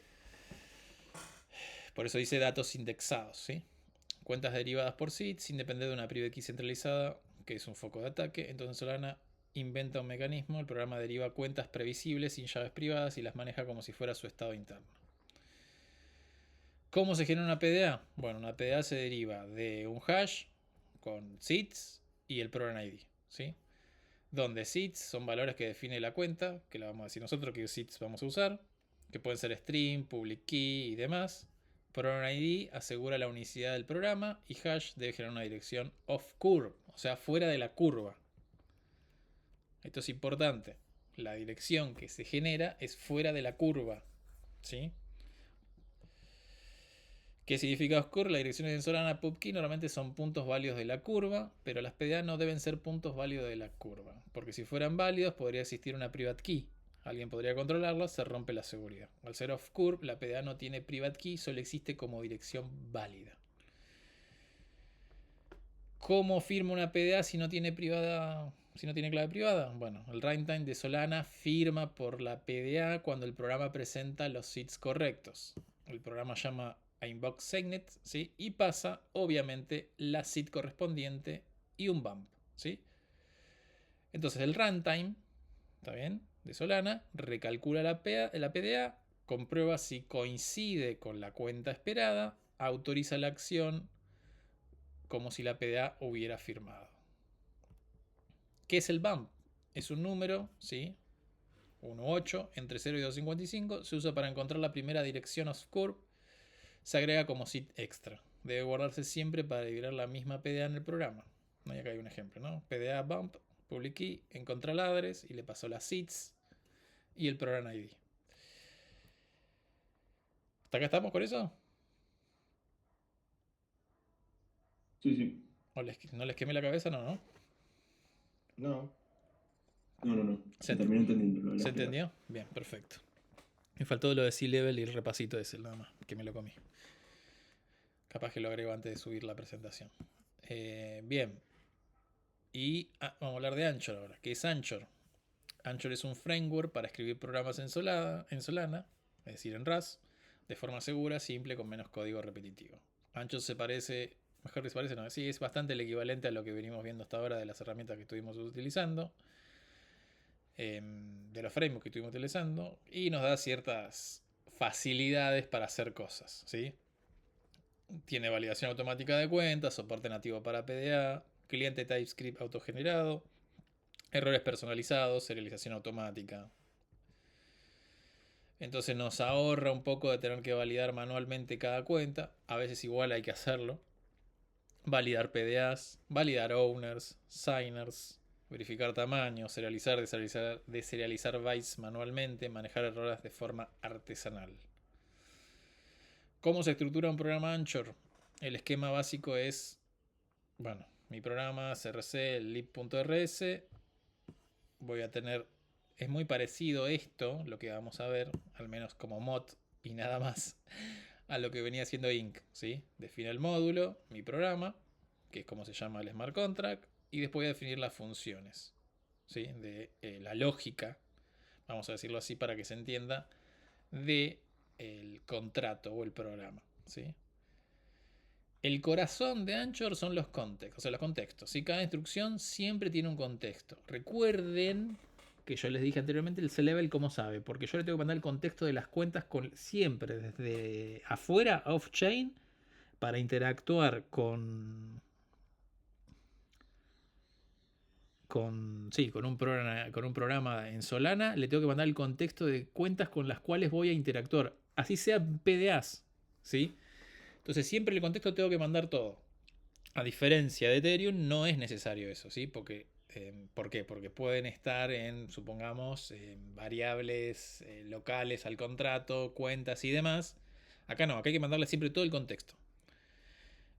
Por eso dice datos indexados, ¿sí? Cuentas derivadas por seed sin depender de una private key centralizada, que es un foco de ataque. Entonces Solana inventa un mecanismo, el programa deriva cuentas previsibles sin llaves privadas y las maneja como si fuera su estado interno. ¿Cómo se genera una PDA? Bueno, una PDA se deriva de un hash con seeds y el program ID, ¿sí? Donde seeds son valores que define la cuenta, que la vamos a decir nosotros que seeds vamos a usar, que pueden ser string, public key y demás. Program ID asegura la unicidad del programa y hash debe generar una dirección off curve, o sea, fuera de la curva. Esto es importante. La dirección que se genera es fuera de la curva, ¿sí? ¿Qué significa off curve? Las direcciones en Solana PubKey normalmente son puntos válidos de la curva, pero las PDA no deben ser puntos válidos de la curva, porque si fueran válidos podría existir una private key. Alguien podría controlarla, se rompe la seguridad. Al ser off curve, la PDA no tiene private key, solo existe como dirección válida. ¿Cómo firma una PDA si no tiene privada, si no tiene clave privada? Bueno, el runtime de Solana firma por la PDA cuando el programa presenta los seeds correctos. El programa llama a invoke segnet, ¿sí? Y pasa, obviamente, la seed correspondiente y un bump, ¿sí? Entonces el runtime, ¿está bien? De Solana, recalcula la PDA, comprueba si coincide con la cuenta esperada, autoriza la acción como si la PDA hubiera firmado. ¿Qué es el bump? Es un número, ¿sí? 1,8 entre 0 y 255. Se usa para encontrar la primera dirección off curve. Se agrega como seed extra. Debe guardarse siempre para liberar la misma PDA en el programa. Y acá hay un ejemplo, ¿no? PDA bump, public key, encontra el address y le pasó las seeds y el program ID. ¿Hasta acá estamos con eso? Sí, sí. ¿No les quemé la cabeza? No, ¿no? No. No. Se terminó entendiendo. ¿Se entendió? Bien, perfecto. Me faltó lo de C-Level y el repasito ese, nada más, que me lo comí. Capaz que lo agrego antes de subir la presentación. Bien. Y vamos a hablar de Anchor ahora. ¿Qué es Anchor? Anchor es un framework para escribir programas en Solana, es decir, en Rust, de forma segura, simple, con menos código repetitivo. Anchor se parece, mejor que se parece, no, sí, es bastante el equivalente a lo que venimos viendo hasta ahora de las herramientas que estuvimos utilizando, de los frameworks que estuvimos utilizando, y nos da ciertas facilidades para hacer cosas, ¿sí? Tiene validación automática de cuentas, soporte nativo para PDA, cliente TypeScript autogenerado, errores personalizados, serialización automática. Entonces nos ahorra un poco de tener que validar manualmente cada cuenta. A veces igual hay que hacerlo. Validar PDAs, validar owners, signers, verificar tamaños, serializar, deserializar bytes manualmente, manejar errores de forma artesanal. ¿Cómo se estructura un programa Anchor? El esquema básico es, bueno, mi programa CRC, lib.rs. Voy a tener, es muy parecido esto, lo que vamos a ver, al menos como mod y nada más, a lo que venía haciendo Inc. ¿Sí? Define el módulo, mi programa, que es como se llama el smart contract, y después voy a definir las funciones, ¿sí? De la lógica, vamos a decirlo así para que se entienda, de el contrato o el programa, ¿sí? El corazón de Anchor son los contextos, o sea, los contextos. ¿Sí? Cada instrucción siempre tiene un contexto. Recuerden que yo les dije anteriormente el C-Level, ¿cómo sabe? Porque yo le tengo que mandar el contexto de las cuentas siempre desde afuera, off-chain, para interactuar con un programa en Solana. Le tengo que mandar el contexto de cuentas con las cuales voy a interactuar. Así sean PDAs, ¿sí? Entonces siempre el contexto tengo que mandar todo. A diferencia de Ethereum, no es necesario eso, ¿sí? Porque, ¿por qué? Porque pueden estar supongamos, variables locales al contrato, cuentas y demás. Acá no, acá hay que mandarle siempre todo el contexto.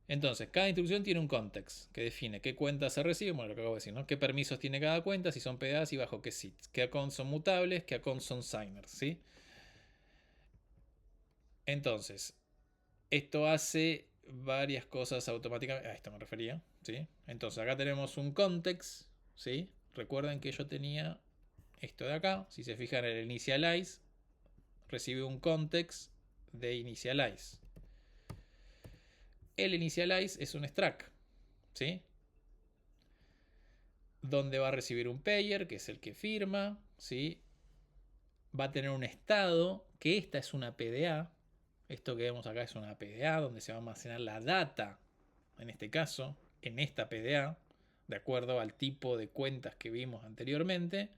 Entonces, cada instrucción tiene un context que define qué cuentas se reciben, bueno, lo que acabo de decir, ¿no? Qué permisos tiene cada cuenta, si son PDAs y bajo qué sits, qué accounts son mutables, qué accounts son signers, ¿sí? Entonces, esto hace varias cosas automáticamente. A esto me refería, ¿sí? Entonces acá tenemos un context, ¿sí? Recuerden que yo tenía esto de acá. Si se fijan en el initialize, recibe un context de initialize. El initialize es un struct, ¿sí? Donde va a recibir un payer, que es el que firma, ¿sí? Va a tener un estado, que esta es una PDA. Esto que vemos acá es una PDA donde se va a almacenar la data, en este caso, en esta PDA, de acuerdo al tipo de cuentas que vimos anteriormente.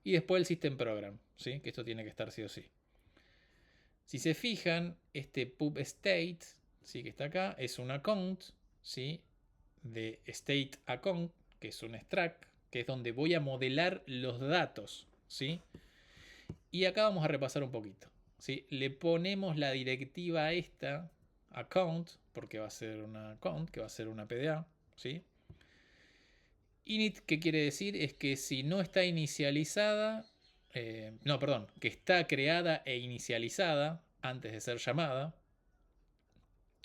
Y después el System Program, ¿sí? Que esto tiene que estar sí o sí. Si se fijan, este pub state, ¿sí? Que está acá, es un account, ¿sí? De state account, que es un struct, que es donde voy a modelar los datos, ¿sí? Y acá vamos a repasar un poquito, ¿sí? Le ponemos la directiva a esta account, porque va a ser una account, que va a ser una PDA, ¿sí? Init, ¿qué quiere decir? Es que si no está inicializada, no, perdón, que está creada e inicializada antes de ser llamada,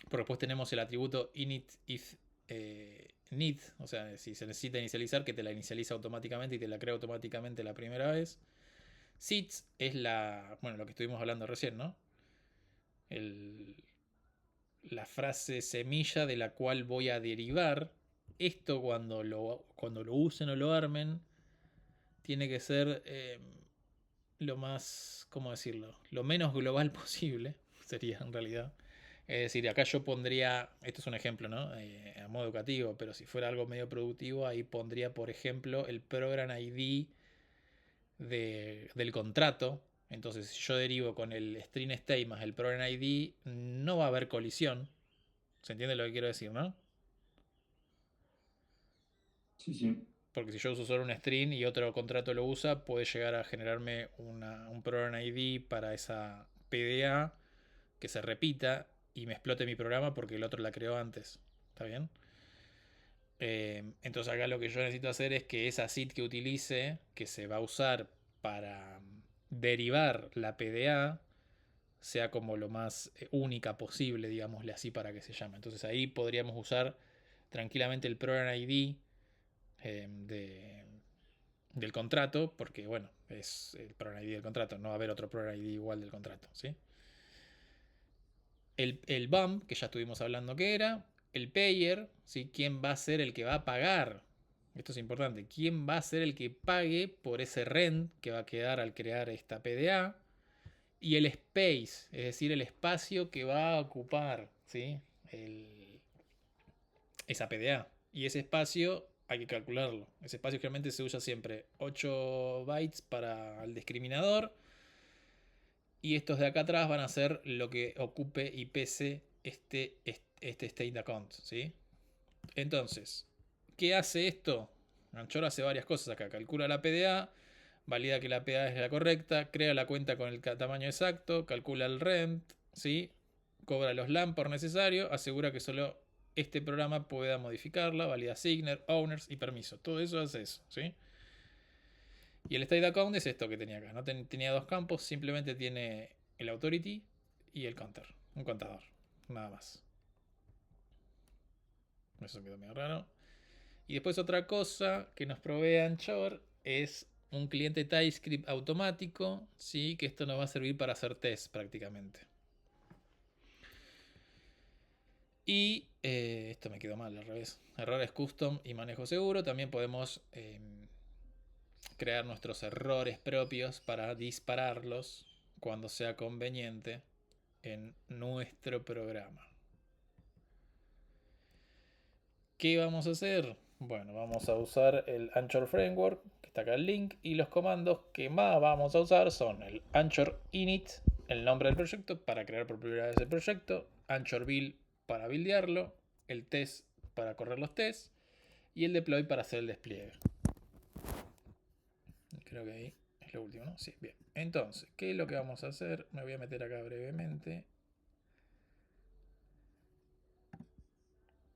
porque después tenemos el atributo init if need, o sea, si se necesita inicializar, que te la inicializa automáticamente y te la crea automáticamente la primera vez. Sits es lo que estuvimos hablando recién, ¿no? La frase semilla de la cual voy a derivar. Esto cuando lo usen o lo armen, tiene que ser lo más, ¿cómo decirlo? Lo menos global posible, sería en realidad. Es decir, acá yo pondría, esto es un ejemplo, ¿no? A modo educativo, pero si fuera algo medio productivo, ahí pondría, por ejemplo, el Program ID del contrato. Entonces, si yo derivo con el string state más el Program ID, no va a haber colisión. ¿Se entiende lo que quiero decir, no? Sí, sí. Porque si yo uso solo un string y otro contrato lo usa, puede llegar a generarme un Program ID para esa PDA que se repita y me explote mi programa porque el otro la creó antes. ¿Está bien? Entonces acá lo que yo necesito hacer es que esa SID que utilice, que se va a usar para derivar la PDA, sea como lo más única posible, digámosle así, para que se llame. Entonces ahí podríamos usar tranquilamente el Program ID del contrato, porque bueno, es el Program ID del contrato, no va a haber otro Program ID igual del contrato, ¿sí? El BAM, que ya estuvimos hablando que era, el payer, ¿sí? ¿Quién va a ser el que va a pagar? Esto es importante. ¿Quién va a ser el que pague por ese rent que va a quedar al crear esta PDA? Y el space, es decir, el espacio que va a ocupar, ¿sí? Esa PDA. Y ese espacio hay que calcularlo. Ese espacio generalmente se usa siempre 8 bytes para el discriminador. Y estos de acá atrás van a ser lo que ocupe y pese este state account, ¿sí? Entonces, ¿qué hace esto? Anchor hace varias cosas acá. Calcula la PDA, valida que la PDA es la correcta, crea la cuenta con el tamaño exacto, calcula el rent, ¿sí? Cobra los LAN por necesario, asegura que solo este programa pueda modificarla, valida signer, owners y permiso. Todo eso hace eso, ¿sí? Y el state account es esto que tenía acá. No tenía dos campos, simplemente tiene el authority y el counter. Un contador, nada más. Eso quedó medio raro. Y después otra cosa que nos provee Anchor es un cliente TypeScript automático, ¿sí? Que esto nos va a servir para hacer test prácticamente. Y esto me quedó mal al revés. Errores custom y manejo seguro. También podemos crear nuestros errores propios para dispararlos cuando sea conveniente en nuestro programa. ¿Qué vamos a hacer? Bueno, vamos a usar el Anchor Framework, que está acá el link, y los comandos que más vamos a usar son el Anchor init, el nombre del proyecto, para crear por primera vez el proyecto, Anchor build para buildearlo, el test para correr los tests, y el deploy para hacer el despliegue. Creo que ahí es lo último, ¿no? Sí, bien. Entonces, ¿qué es lo que vamos a hacer? Me voy a meter acá brevemente.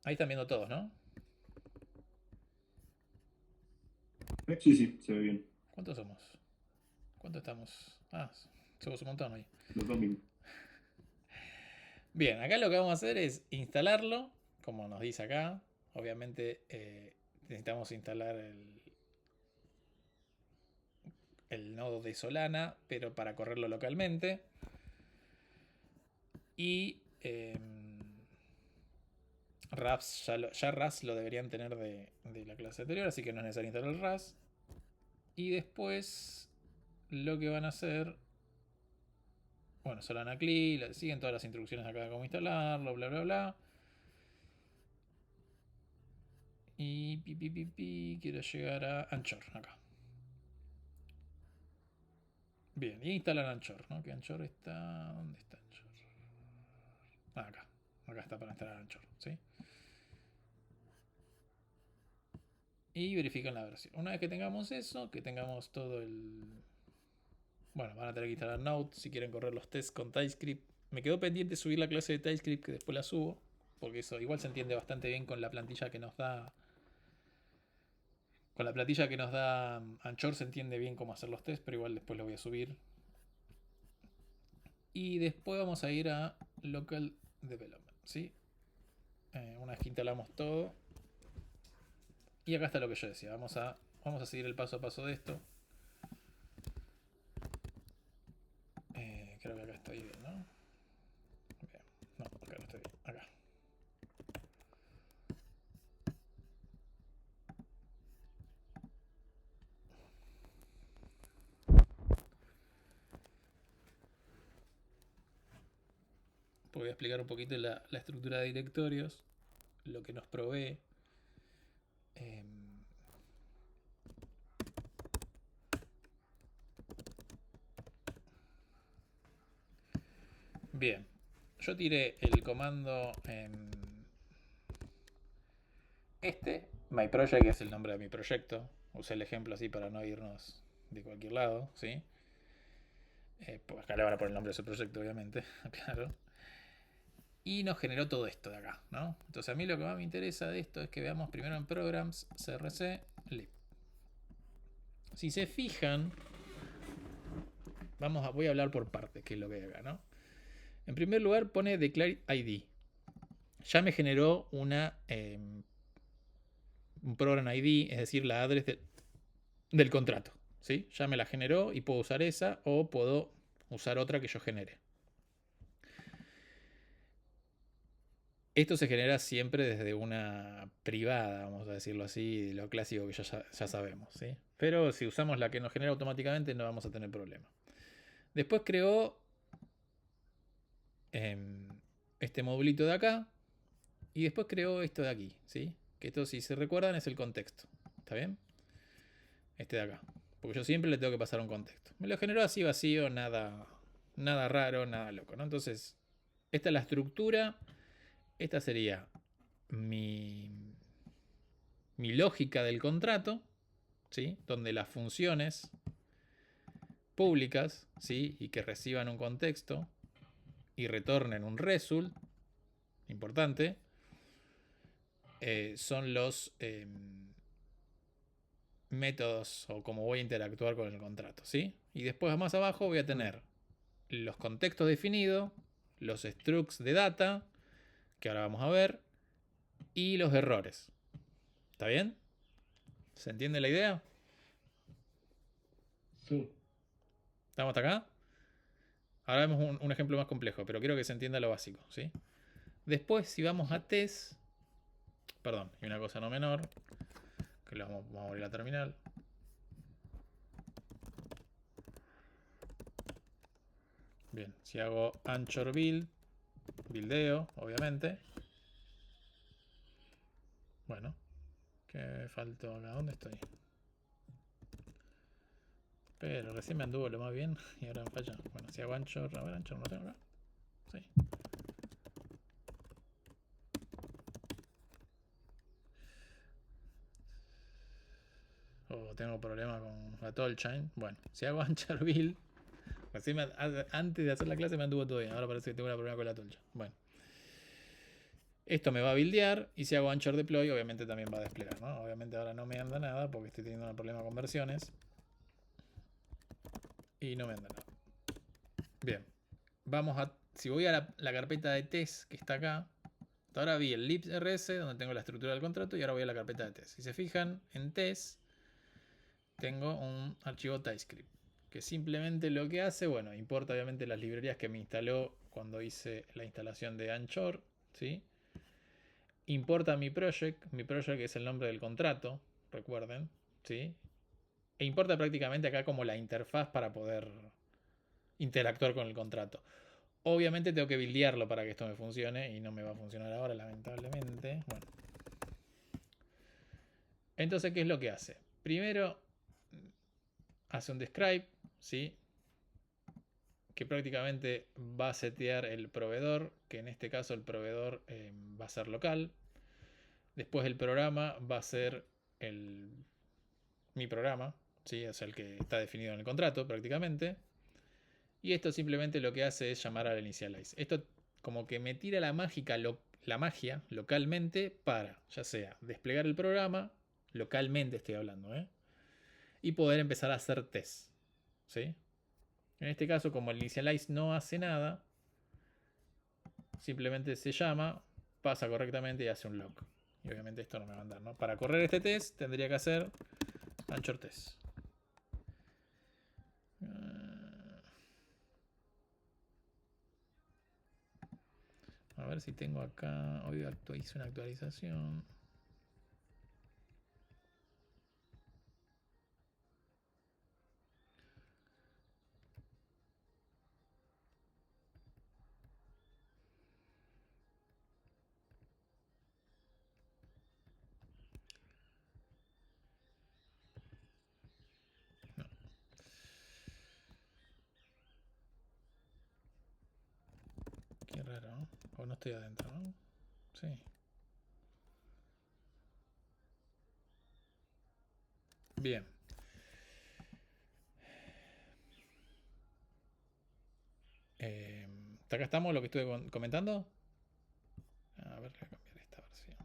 Ahí están viendo todos, ¿no? Sí, sí, se ve bien. ¿Cuántos somos? ¿Cuántos estamos? Ah, somos un montón hoy. Los 2000. Bien, acá lo que vamos a hacer es instalarlo, como nos dice acá. Obviamente necesitamos instalar el nodo de Solana, pero para correrlo localmente. Y RAS, ya RAS lo deberían tener de la clase anterior, así que no es necesario instalar el RAS. Y después lo que van a hacer, bueno, Solana CLI, siguen todas las instrucciones acá de cómo instalarlo, bla bla bla. Y quiero llegar a Anchor acá. Bien, y instalar Anchor, ¿no? Que Anchor está... ¿Dónde está Anchor? Ah, acá. Acá está para instalar Anchor, ¿sí? Y verifican la versión. Una vez que tengamos eso, que tengamos todo el... Bueno, van a tener que instalar Node si quieren correr los tests con TypeScript. Me quedó pendiente subir la clase de TypeScript, que después la subo, porque eso igual se entiende bastante bien con la plantilla que nos da... Con la plantilla que nos da Anchor se entiende bien cómo hacer los tests, pero igual después lo voy a subir. Y después vamos a ir a Local Development, ¿sí? Una vez que instalamos todo. Y acá está lo que yo decía. Vamos a seguir el paso a paso de esto. Creo que acá estoy bien, ¿no? Bien. No, acá no estoy bien. Acá. Voy a explicar un poquito la estructura de directorios, lo que nos provee. Bien, yo tiré el comando myProject es el nombre de mi proyecto. Usé el ejemplo así para no irnos de cualquier lado, ¿sí? Pues acá le van a poner el nombre de su proyecto, obviamente, claro. Y nos generó todo esto de acá, ¿no? Entonces a mí lo que más me interesa de esto es que veamos primero en Programs, CRC, lib. Si se fijan, voy a hablar por partes, que es lo que hay acá, ¿no? En primer lugar pone declare ID. Ya me generó un program ID, es decir, la address del contrato, ¿sí? Ya me la generó y puedo usar esa o puedo usar otra que yo genere. Esto se genera siempre desde una privada, vamos a decirlo así, lo clásico que ya sabemos, ¿sí? Pero si usamos la que nos genera automáticamente no vamos a tener problema. Después creó este modulito de acá y después creó esto de aquí, ¿sí? Que esto, si se recuerdan, es el contexto, ¿está bien? Este de acá, porque yo siempre le tengo que pasar un contexto. Me lo generó así vacío, nada raro, nada loco, ¿no? Entonces, esta es la estructura. Esta sería mi lógica del contrato, ¿sí? Donde las funciones públicas, ¿sí? Y que reciban un contexto y retornen un result, importante, son los métodos o cómo voy a interactuar con el contrato, ¿sí? Y después más abajo voy a tener los contextos definidos, los structs de data, que ahora vamos a ver, y los errores. ¿Está bien? ¿Se entiende la idea? Sí. ¿Estamos hasta acá? Ahora vemos un ejemplo más complejo, pero quiero que se entienda lo básico, ¿sí? Después, si vamos a test, perdón, y una cosa no menor, que lo vamos a abrir la terminal. Bien, si hago anchor build, buildeo, obviamente. Bueno, ¿qué faltó acá? ¿Dónde estoy? Pero recién me anduvo lo más bien y ahora me falla. Bueno, si hago anchor, a ver, anchor no lo tengo acá. Sí. O tengo problema con la toolchain. Bueno, si hago anchor build, recién antes de hacer la clase me anduvo todo bien. Ahora parece que tengo un problema con la toolchain. Bueno. Esto me va a buildear y si hago anchor deploy obviamente también va a desplegar, ¿no? Obviamente ahora no me anda nada porque estoy teniendo un problema con versiones. Y no me anda nada. Bien. Vamos a... Si voy a la carpeta de test que está acá. Hasta ahora vi el librs donde tengo la estructura del contrato y ahora voy a la carpeta de test. Si se fijan, en test tengo un archivo TypeScript. Que simplemente lo que hace, bueno, importa obviamente las librerías que me instaló cuando hice la instalación de Anchor, ¿sí? Importa mi project es el nombre del contrato, recuerden, ¿sí? E importa prácticamente acá como la interfaz para poder interactuar con el contrato. Obviamente tengo que buildearlo para que esto me funcione y no me va a funcionar ahora, lamentablemente. Bueno. Entonces, ¿qué es lo que hace? Primero, hace un describe, ¿sí? Que prácticamente va a setear el proveedor, que en este caso el proveedor va a ser local. Después el programa va a ser mi programa, ¿sí? Es el que está definido en el contrato prácticamente. Y esto simplemente lo que hace es llamar al initialize. Esto como que me tira la magia localmente para, ya sea desplegar el programa, localmente estoy hablando, y poder empezar a hacer test, ¿sí? En este caso, como el initialize no hace nada, simplemente se llama, pasa correctamente y hace un lock. Y obviamente esto no me va a andar, ¿no? Para correr este test tendría que hacer anchor test. A ver si tengo acá. Hoy hice una actualización. No. Qué raro, ¿no? O no estoy adentro, ¿no? Sí. Bien. ¿Hasta acá estamos lo que estuve comentando? A ver, voy a cambiar esta versión.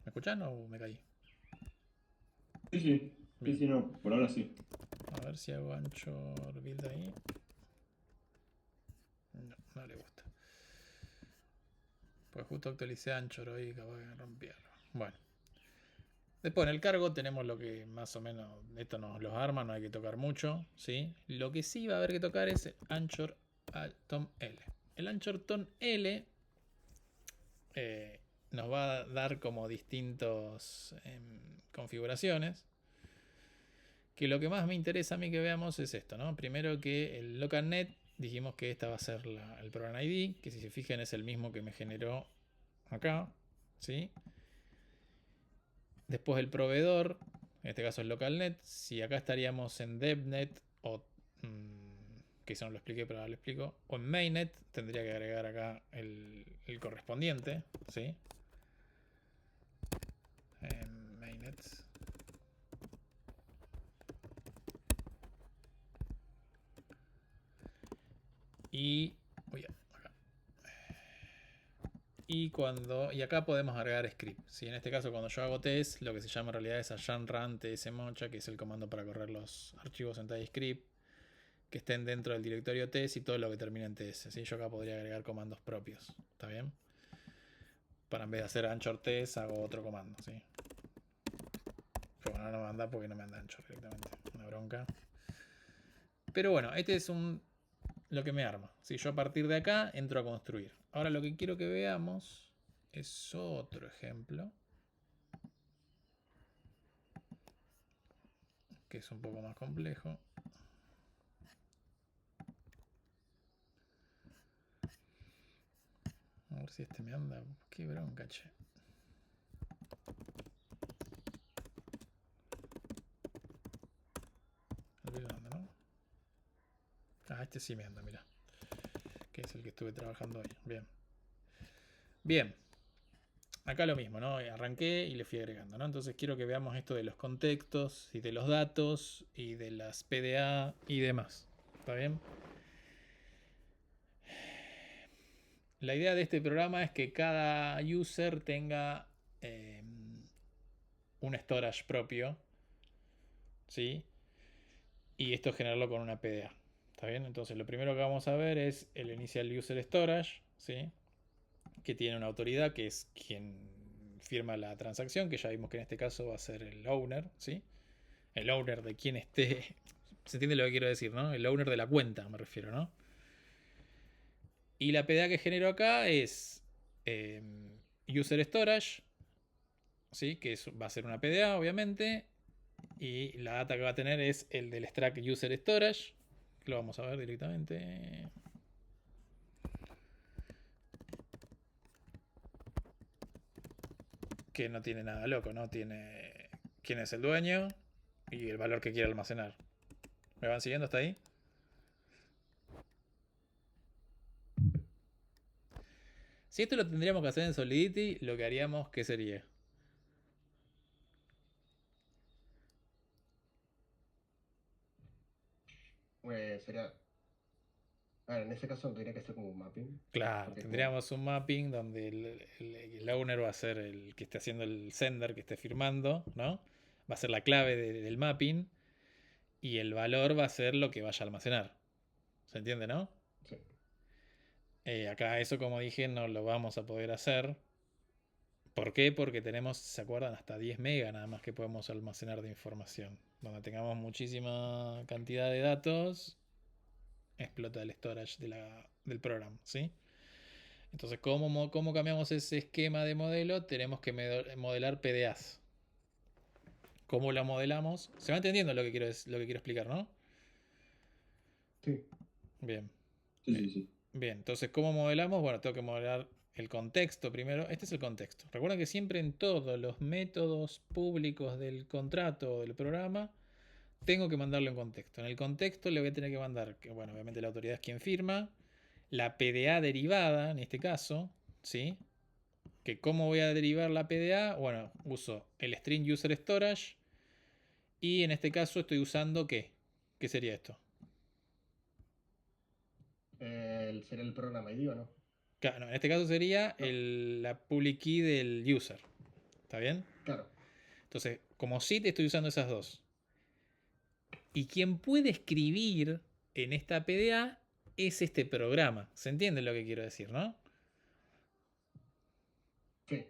¿Me escuchan o me caí? Sí, sí. Sí, Bien. sí, no. Por ahora sí. A ver si hago anchor build ahí. No, no le gusta. Pues justo actualicé anchor hoy y acabo de romperlo. Bueno. Después en el cargo tenemos lo que más o menos, esto nos los arma, no hay que tocar mucho, ¿sí? Lo que sí va a haber que tocar es el Anchor Tom L. El Anchor Tom L nos va a dar como distintas configuraciones. Que lo que más me interesa a mí que veamos es esto, ¿no? Primero que el localnet, dijimos que esta va a ser el program ID, que si se fijan es el mismo que me generó acá, ¿sí? Después el proveedor, en este caso el localnet. Si acá estaríamos en devnet o que eso no lo expliqué, pero ahora lo explico, o en mainnet, tendría que agregar acá el correspondiente, ¿sí? En mainnet. Y acá. Y acá podemos agregar script. ¿Sí? En este caso, cuando yo hago test, lo que se llama en realidad es run tsmocha, que es el comando para correr los archivos en TypeScript que estén dentro del directorio test y todo lo que termine en ts. ¿Sí? Yo acá podría agregar comandos propios. ¿Está bien? Para en vez de hacer anchor test hago otro comando, ¿sí? Pero bueno, no me anda porque no me anda anchor directamente. Una bronca. Pero bueno, este es lo que me arma. Si yo a partir de acá entro a construir. Ahora lo que quiero que veamos es otro ejemplo. Que es un poco más complejo. A ver si este me anda. Qué bronca, che. El video anda, ¿no? Ah, este sí me anda, mira. Que es el que estuve trabajando hoy. Bien. Bien. Acá lo mismo, ¿no? Arranqué y le fui agregando, ¿no? Entonces quiero que veamos esto de los contextos y de los datos y de las PDA y demás. ¿Está bien? La idea de este programa es que cada user tenga un storage propio, ¿sí? Y esto generarlo con una PDA. ¿Está bien? Entonces lo primero que vamos a ver es el Initial User Storage, ¿sí? Que tiene una autoridad que es quien firma la transacción, que ya vimos que en este caso va a ser el owner, ¿sí? El owner de quien esté. ¿Se entiende lo que quiero decir, no? El owner de la cuenta, me refiero, ¿no? Y la PDA que genero acá es User Storage, ¿sí? Que va a ser una PDA, obviamente. Y la data que va a tener es el del stack User Storage. Que lo vamos a ver directamente. Que no tiene nada loco, ¿no? Tiene quién es el dueño y el valor que quiere almacenar. ¿Me van siguiendo hasta ahí? Si esto lo tendríamos que hacer en Solidity, lo que haríamos, ¿qué sería? Sería. A ver, en ese caso tendría que ser como un mapping. Claro, Porque tendríamos un mapping donde el owner va a ser el que esté haciendo el sender, que esté firmando, ¿no? Va a ser la clave del mapping y el valor va a ser lo que vaya a almacenar. ¿Se entiende, no? Sí. Acá eso, como dije, no lo vamos a poder hacer. ¿Por qué? Porque tenemos, ¿se acuerdan? Hasta 10 megas nada más que podemos almacenar de información. Donde tengamos muchísima cantidad de datos, explota el storage del programa, ¿sí? Entonces, ¿cómo cambiamos ese esquema de modelo? Tenemos que modelar PDAs. ¿Cómo la modelamos? Se va entendiendo lo que quiero explicar, ¿no? Sí. Bien. Sí. Bien, entonces, ¿cómo modelamos? Bueno, tengo que modelar el contexto primero. Este es el contexto. Recuerden que siempre en todos los métodos públicos del contrato o del programa, tengo que mandarlo en contexto. En el contexto le voy a tener que mandar, que bueno, obviamente la autoridad es quien firma, la PDA derivada, en este caso, ¿sí? Que ¿cómo voy a derivar la PDA? Bueno, uso el string user storage y en este caso estoy usando ¿qué? ¿Qué sería esto? Sería el programa ID, ¿o no? Claro, no, en este caso sería No. la public key del user. ¿Está bien? Claro. Entonces, como seed estoy usando esas dos. Y quien puede escribir en esta PDA es este programa. ¿Se entiende lo que quiero decir, no? Sí.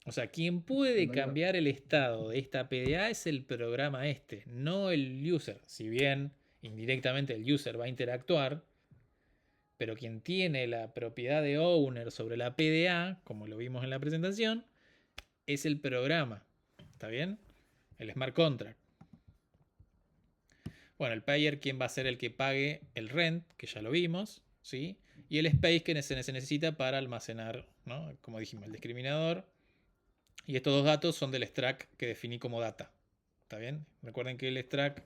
O sea, quien puede cambiar el estado de esta PDA es el programa este, no el user. Si bien indirectamente el user va a interactuar, pero quien tiene la propiedad de owner sobre la PDA, como lo vimos en la presentación, es el programa. ¿Está bien? El smart contract. Bueno, el payer, ¿quién va a ser el que pague el rent? Que ya lo vimos, ¿sí? Y el space que se necesita para almacenar, ¿no? Como dijimos, el discriminador. Y estos dos datos son del stack que definí como data. ¿Está bien? Recuerden que el stack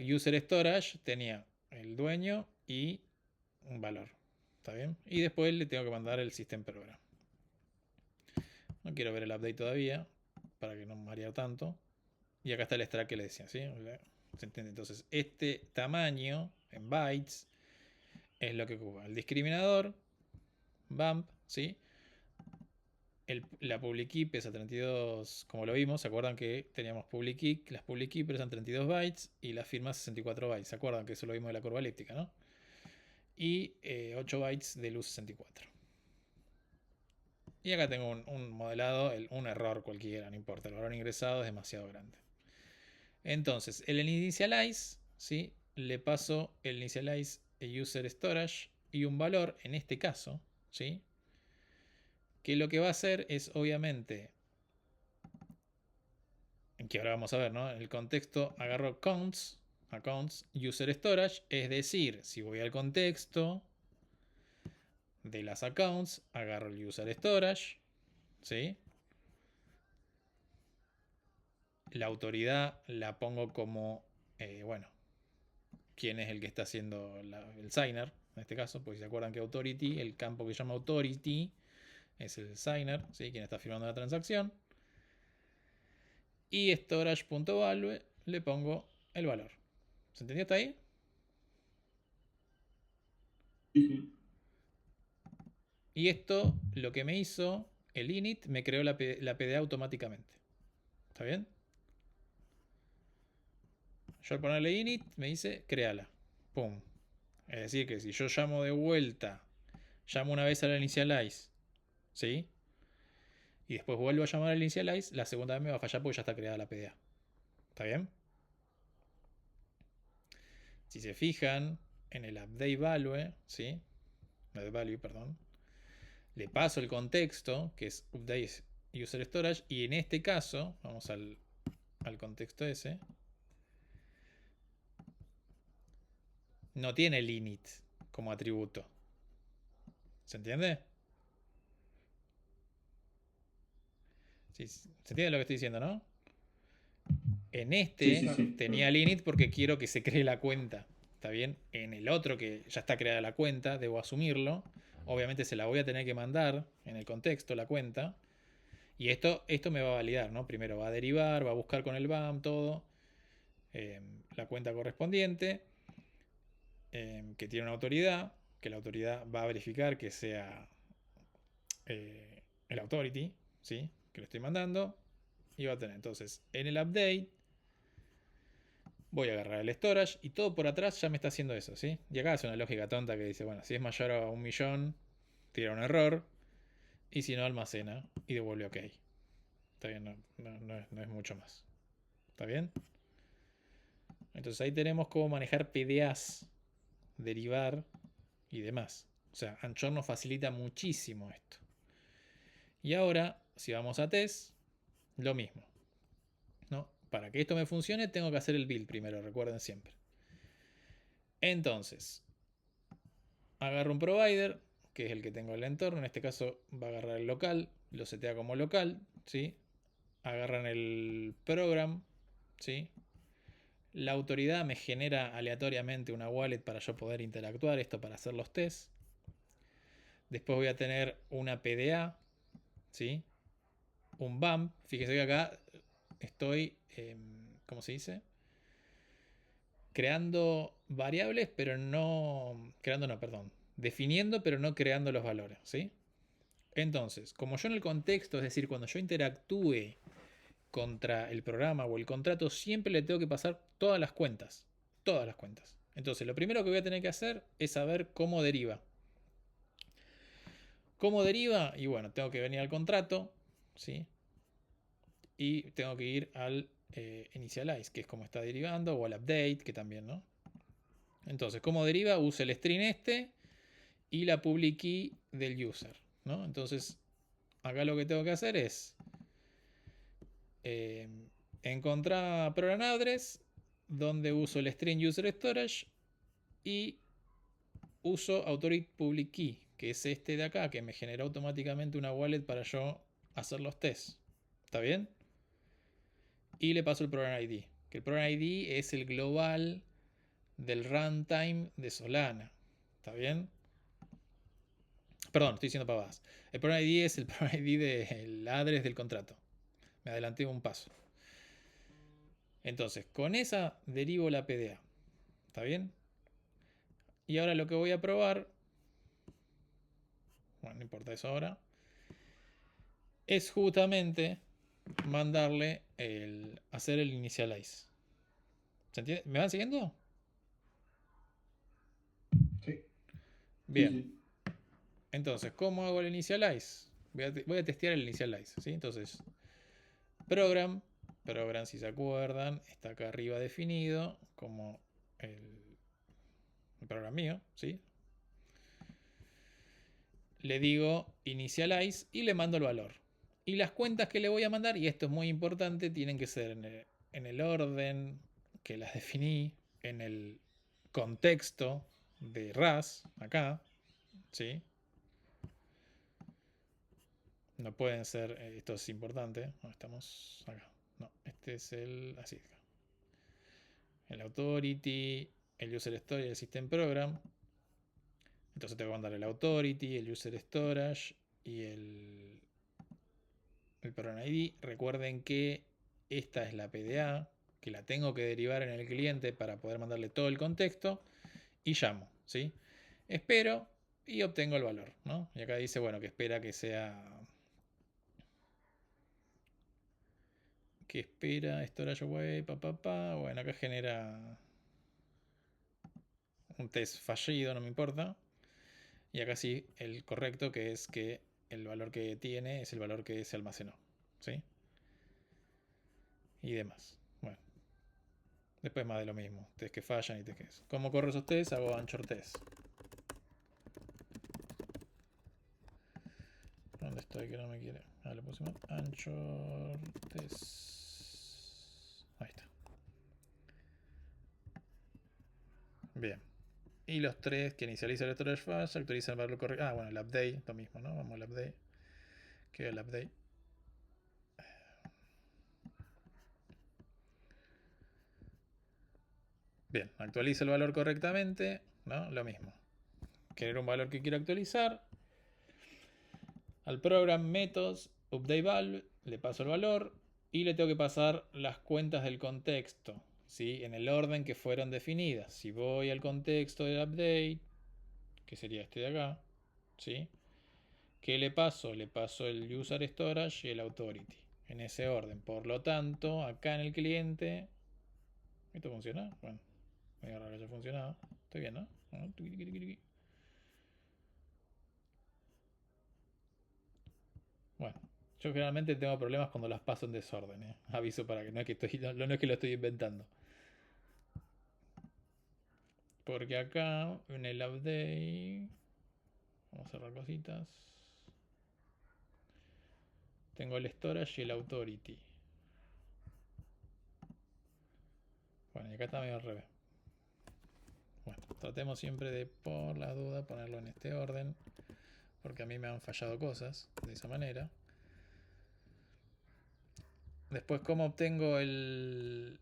user storage tenía el dueño y un valor. ¿Está bien? Y después le tengo que mandar el system program. No quiero ver el update todavía para que no marear tanto. Y acá está el stack que le decía, ¿sí? ¿Se entiende? Entonces, este tamaño en bytes es lo que ocupa el discriminador, bump, ¿sí? La public key pesa 32, como lo vimos. ¿Se acuerdan que teníamos public key? Las public key pesan 32 bytes y las firmas 64 bytes. ¿Se acuerdan que eso lo vimos de la curva elíptica, no? Y 8 bytes de luz 64. Y acá tengo un modelado, un error cualquiera, no importa. El valor ingresado es demasiado grande. Entonces, el initialize, ¿sí? Le paso el initialize user storage y un valor, en este caso, ¿sí? Que lo que va a hacer es, obviamente, que ahora vamos a ver, ¿no? En el contexto agarro accounts user storage, es decir, si voy al contexto de las accounts, agarro el user storage, ¿sí? La autoridad la pongo como, bueno, quién es el que está haciendo el signer, en este caso, porque si se acuerdan que authority, el campo que se llama authority, es el signer, ¿sí? Quien está firmando la transacción. Y storage.value le pongo el valor. ¿Se entendió hasta ahí? Sí, sí. Y esto lo que me hizo, el init me creó la PDA automáticamente. ¿Está bien? Yo al ponerle init me dice créala. Pum. Es decir que si yo llamo de vuelta, llamo una vez a la initialize, ¿sí? Y después vuelvo a llamar al initialize, la segunda vez me va a fallar porque ya está creada la PDA. ¿Está bien? Si se fijan en el update value, ¿sí? Update value, perdón. Le paso el contexto, que es update user storage, y en este caso, vamos al contexto ese, no tiene el init como atributo. ¿Se entiende? Sí, ¿se entiende lo que estoy diciendo, no? En este Sí, sí, sí. tenía el init porque quiero que se cree la cuenta. ¿Está bien? En el otro que ya está creada la cuenta, debo asumirlo. Obviamente se la voy a tener que mandar en el contexto la cuenta. Y esto me va a validar, ¿no? Primero va a derivar, va a buscar con el BAM todo. La cuenta correspondiente. Que tiene una autoridad. Que la autoridad va a verificar que sea el authority, ¿sí? Que lo estoy mandando. Y va a tener entonces en el update. Voy a agarrar el storage y todo por atrás ya me está haciendo eso, ¿sí? Y acá es una lógica tonta que dice, bueno, si es mayor a 1.000.000, tira un error. Y si no, almacena y devuelve OK. Está bien, no es mucho más. ¿Está bien? Entonces ahí tenemos cómo manejar PDAs, derivar y demás. O sea, Anchor nos facilita muchísimo esto. Y ahora, si vamos a test, lo mismo. ¿No? Para que esto me funcione, tengo que hacer el build primero, recuerden siempre. Entonces, agarro un provider, que es el que tengo en el entorno. En este caso va a agarrar el local, lo setea como local, ¿sí? Agarran el program, ¿sí? La autoridad me genera aleatoriamente una wallet para yo poder interactuar, esto para hacer los tests. Después voy a tener una PDA, ¿sí? Un BAM. Fíjense que acá estoy, ¿cómo se dice? Creando variables, pero no... Creando no, perdón. Definiendo, pero no creando los valores, ¿sí? Entonces, como yo en el contexto, es decir, cuando yo interactúe contra el programa o el contrato, siempre le tengo que pasar todas las cuentas. Todas las cuentas. Entonces, lo primero que voy a tener que hacer es saber cómo deriva. ¿Cómo deriva? Y bueno, tengo que venir al contrato, ¿sí? Y tengo que ir al initialize, que es como está derivando, o al update, que también, ¿no? Entonces, ¿cómo deriva? Uso el string este y la public key del user, ¿no? Entonces, acá lo que tengo que hacer es encontrar program address, donde uso el string user storage y uso authority public key, que es este de acá, que me genera automáticamente una wallet para yo hacer los tests. ¿Está bien? Y le paso el program ID, que el program ID es el global del runtime de Solana. ¿Está bien? Perdón, estoy diciendo pavadas. El program ID es el program ID del address del contrato. Me adelanté un paso. Entonces, con esa derivo la PDA. ¿Está bien? Y ahora lo que voy a probar, bueno, no importa eso ahora, es justamente mandarle hacer el initialize. ¿Se entiende? ¿Me van siguiendo? Sí. Bien. Sí, sí. Entonces, ¿cómo hago el initialize? Voy a testear el initialize, ¿sí? Entonces, program, si se acuerdan, está acá arriba definido como el program mío, ¿sí? Le digo initialize y le mando el valor. Y las cuentas que le voy a mandar, y esto es muy importante, tienen que ser en el orden que las definí, en el contexto de RAS, acá, ¿sí? No pueden ser, esto es importante, no estamos acá. No, este es el, así, acá. El authority, el user storage y el system program. Entonces tengo que mandar el authority, el user storage y el program ID. Recuerden que esta es la PDA, que la tengo que derivar en el cliente para poder mandarle todo el contexto. Y llamo, ¿sí? Espero y obtengo el valor, ¿no? Y acá dice, bueno, que espera que sea... Que espera storage away, Bueno, acá genera un test fallido, no me importa. Y acá sí, el correcto, que es que el valor que tiene es el valor que se almacenó, ¿sí? Y demás. Bueno. Después más de lo mismo. Test que fallan y test que es. ¿Cómo corro esos tests? Hago anchor test. ¿Dónde estoy que no me quiere? Ah, le pusimos anchor test. Ahí está. Bien. Y los tres que inicializa el storage fast actualizan el valor correcto. Ah, bueno, el update, lo mismo, ¿no? Vamos al update. ¿Qué es el update? Bien, actualiza el valor correctamente, ¿no? Lo mismo. Genera un valor que quiero actualizar. Al program methods update value le paso el valor y le tengo que pasar las cuentas del contexto, ¿sí? En el orden que fueron definidas. Si voy al contexto del update, que sería este de acá, ¿sí? ¿Qué le paso? Le paso el user storage y el authority en ese orden. Por lo tanto, acá en el cliente, ¿esto funciona? Bueno, medio raro que haya funcionado. Estoy bien, ¿no? Bueno, yo generalmente tengo problemas cuando las paso en desorden, ¿eh? Aviso para que no es que, no es que lo estoy inventando. Porque acá en el update, vamos a cerrar cositas. Tengo el storage y el authority. Bueno, y acá está medio al revés. Bueno, tratemos siempre de, por la duda, ponerlo en este orden. Porque a mí me han fallado cosas de esa manera. Después, ¿cómo obtengo el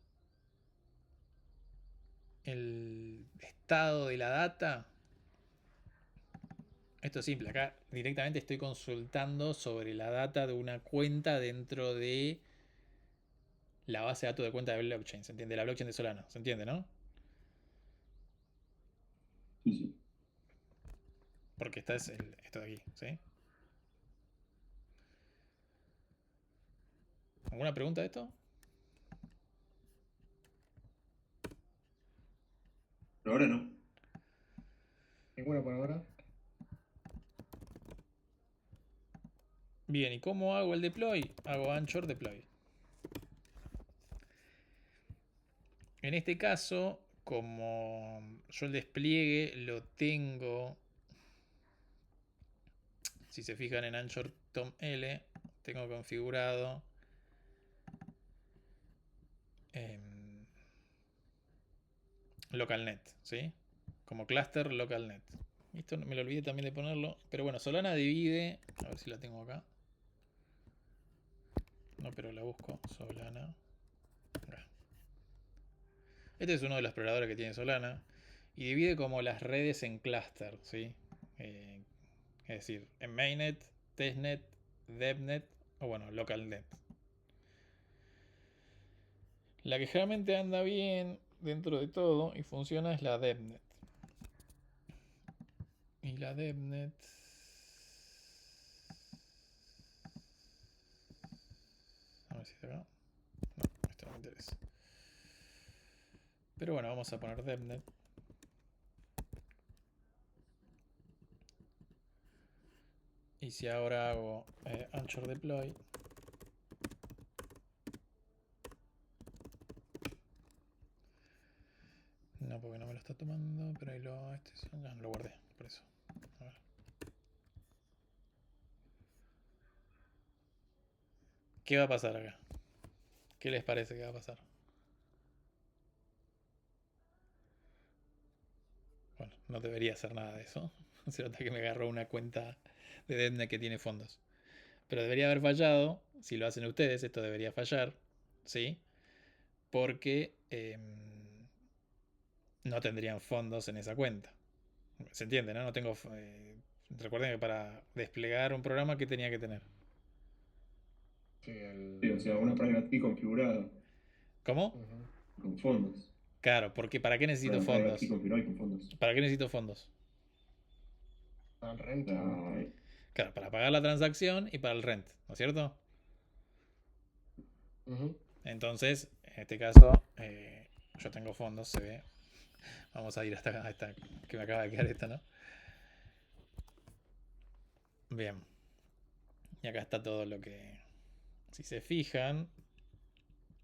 estado de la data? Esto es simple. Acá directamente estoy consultando sobre la data de una cuenta dentro de la base de datos de cuenta de blockchain. ¿Se entiende? La blockchain de Solana. ¿Se entiende, no? Sí, sí. Porque esta es esto de aquí, ¿sí? ¿Alguna pregunta de esto? Pero ahora no. Ninguna por ahora. Bien, ¿y cómo hago el deploy? Hago Anchor deploy. En este caso, como yo el despliegue lo tengo, si se fijan en Anchor Tom L, tengo configurado localnet, ¿sí? Como cluster localnet. Esto me lo olvidé también de ponerlo, pero bueno, Solana divide, a ver si la tengo acá. No, pero la busco, Solana. Acá. Este es uno de los exploradores que tiene Solana y divide como las redes en cluster, ¿sí? Es decir, en mainnet, testnet, devnet o bueno, localnet. La que generalmente anda bien dentro de todo y funciona es la devnet. Y la devnet... A ver si está acá. No, esto no me interesa. Pero bueno, vamos a poner devnet. Y Y si ahora hago Anchor Deploy. No, porque no me lo está tomando, pero ahí ya lo guardé, por eso. A ver. ¿Qué va a pasar acá? ¿Qué les parece que va a pasar? Bueno, no debería hacer nada de eso. Se nota que me agarró una cuenta de Detnet que tiene fondos. Pero debería haber fallado. Si lo hacen ustedes, esto debería fallar. ¿Sí? Porque no tendrían fondos en esa cuenta. ¿Se entiende, no? No tengo. Recuerden que para desplegar un programa, ¿qué tenía que tener? Sí, Sí, o sea, una private key configurada ¿Cómo? Ujú. con fondos. Claro, porque ¿para qué necesito Una private key fondos? configurada y con fondos. ¿Para qué necesito fondos? Para el rent. La- Claro, para pagar la transacción y para el rent, ¿no es cierto? Ujú. Entonces, en este caso, yo tengo fondos, se ve. Vamos a ir hasta esta que me acaba de quedar esta, ¿no? Bien. Y acá está todo lo que... Si se fijan,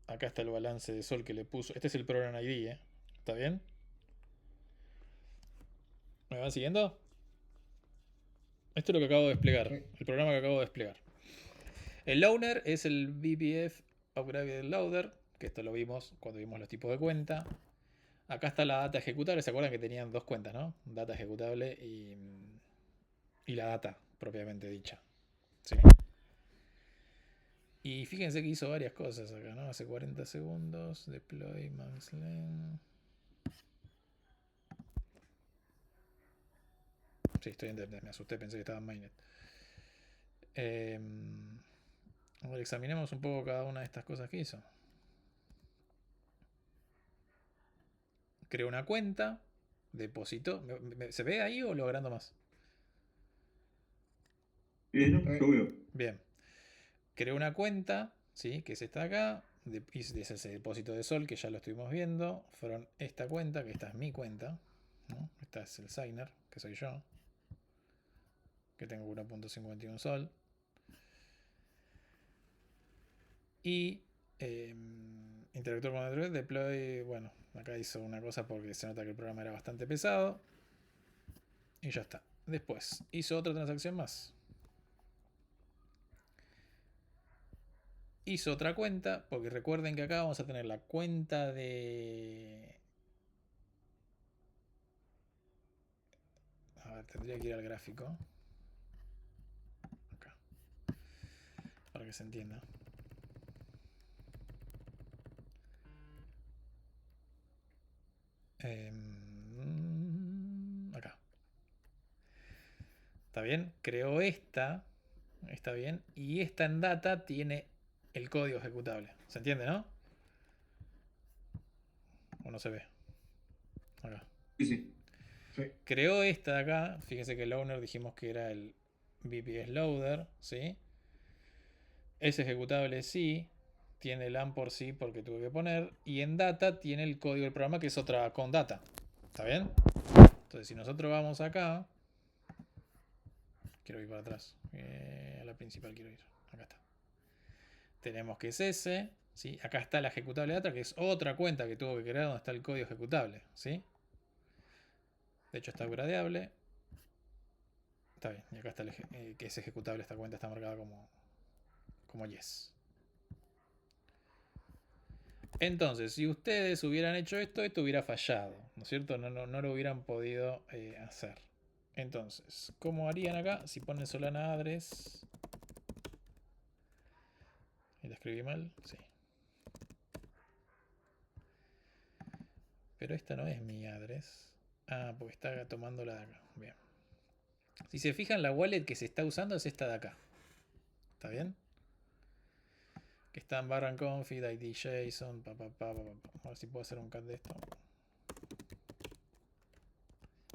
acá está el balance de sol que le puso. Este es el Program ID, ¿eh? ¿Está bien? ¿Me van siguiendo? Esto es lo que acabo de desplegar. Sí. El programa que acabo de desplegar. El loaner es el BPF Upgraded Loader, que esto lo vimos cuando vimos los tipos de cuenta. Acá está la data ejecutable. ¿Se acuerdan que tenían dos cuentas, no? Data ejecutable y la data propiamente dicha. ¿Sí? Y fíjense que hizo varias cosas acá, ¿no? Hace 40 segundos. Deploy maxlen. Sí, estoy en DevNet. Me asusté, pensé que estaba en mainnet. A ver, examinemos un poco cada una de estas cosas que hizo. Creó una cuenta. Depositó. ¿Se ve ahí o lo agrando más? Bien, ¿no? Yo veo. Bien. Creó una cuenta, ¿sí? Que es esta de acá. Hice ese depósito de sol que ya lo estuvimos viendo. Fueron esta cuenta, que esta es mi cuenta, ¿no? Esta es el signer, que soy yo. Que tengo 1.51 sol. Y interactuó con Android, deploy. Bueno, acá hizo una cosa porque se nota que el programa era bastante pesado. Y ya está. Después hizo otra transacción más. Hizo otra cuenta, porque recuerden que acá vamos a tener la cuenta de... A ver, tendría que ir al gráfico. Acá. Para que se entienda. Acá. ¿Está bien? Creó esta. Está bien. Y esta en data tiene el código ejecutable. ¿Se entiende, no? ¿O no se ve? Acá. Sí, sí. Sí. Creó esta de acá. Fíjense que el owner dijimos que era el BPS Loader. ¿Sí? Es ejecutable sí. Tiene el por sí porque tuve que poner. Y en data tiene el código del programa que es otra con data. ¿Está bien? Entonces si nosotros vamos acá. Quiero ir para atrás. A la principal quiero ir. Acá está. Tenemos que es ese. ¿Sí? Acá está la ejecutable data, que es otra cuenta que tuvo que crear donde está el código ejecutable. ¿Sí? De hecho está upgradeable. Está bien. Y acá está que es ejecutable. Esta cuenta está marcada como yes. Entonces, si ustedes hubieran hecho esto, esto hubiera fallado. ¿No es cierto? No lo hubieran podido hacer. Entonces, ¿cómo harían acá? Si ponen Solana address. ¿Y la escribí mal? Sí. Pero esta no es mi address. Ah, porque está tomando la de acá. Bien. Si se fijan, la wallet que se está usando es esta de acá. ¿Está bien? Que está en barra config, id JSON, A ver si puedo hacer un cat de esto.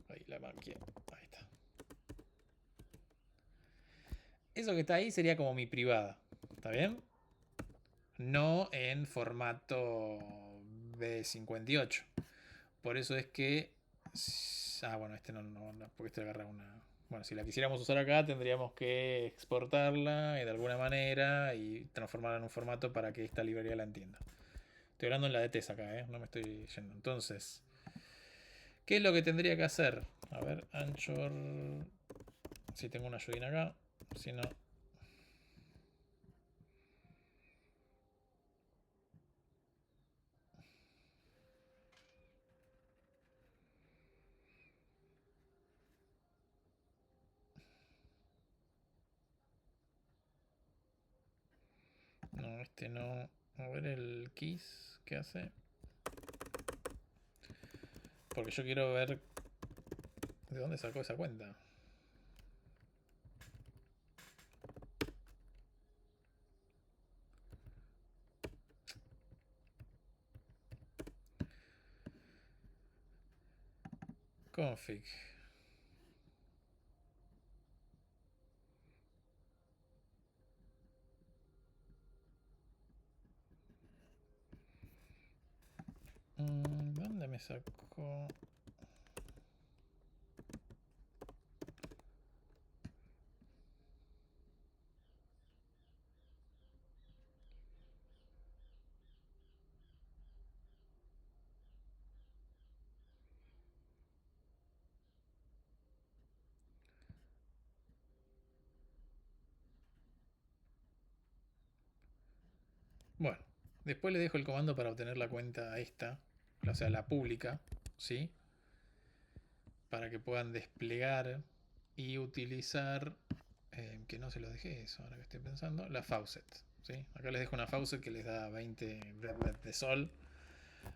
Ahí la marqué. Ahí está. Eso que está ahí sería como mi privada. ¿Está bien? No en formato B58. Por eso es que... Ah, bueno, este no porque este agarra una... Bueno, si la quisiéramos usar acá, tendríamos que exportarla de alguna manera y transformarla en un formato para que esta librería la entienda. Estoy hablando en la de TES acá, no me estoy yendo. Entonces, ¿qué es lo que tendría que hacer? A ver, Anchor. Si tengo una ayudina acá. Si no. No, este no. A ver el keys. ¿Qué hace? Porque yo quiero ver de dónde sacó esa cuenta. Config. ¿Dónde me sacó? Bueno, después le dejo el comando para obtener la cuenta esta, o sea, la pública, ¿sí? Para que puedan desplegar y utilizar, que no se lo dejé eso, ahora que estoy pensando, la faucet, ¿sí? Acá les dejo una faucet que les da 20 DevNet de Sol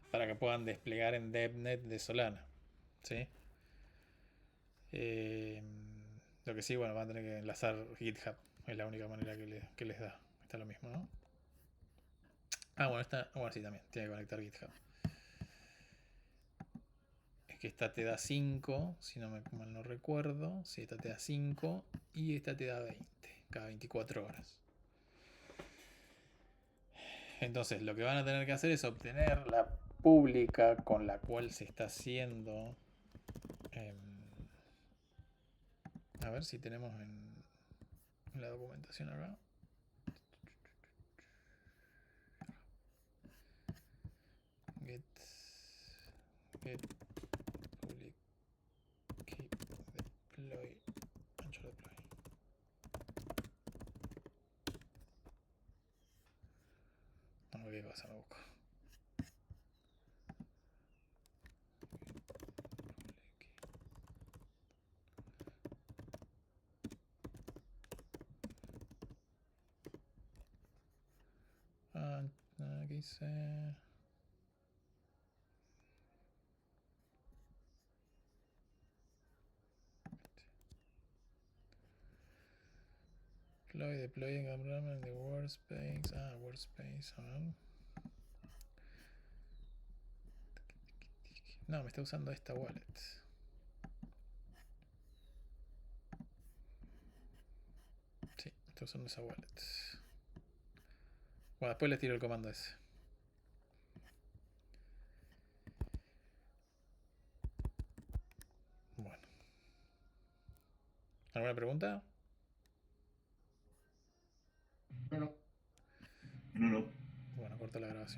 para que puedan desplegar en DevNet de Solana, ¿sí? Lo que sí, bueno, van a tener que enlazar GitHub, es la única manera que les da. Está lo mismo, ¿no? Ah, bueno, bueno, sí, también, tiene que conectar GitHub. Es que esta te da 5, si no me mal no recuerdo. Sí, esta te da 5 y esta te da 20 cada 24 horas. Entonces, lo que van a tener que hacer es obtener la pública con la cual se está haciendo. A ver si tenemos en la documentación acá. Get public key deploy Anchor deploy. No, ¿qué pasa? Me busco. Aquí dice. Deploying environment in the workspace. Ah, workspace. A ver. No, me está usando esta wallet. Sí, me está usando esa wallet. Bueno, después les tiro el comando ese. Bueno. ¿Alguna pregunta? Bueno. No, no. Bueno, corto la grabación.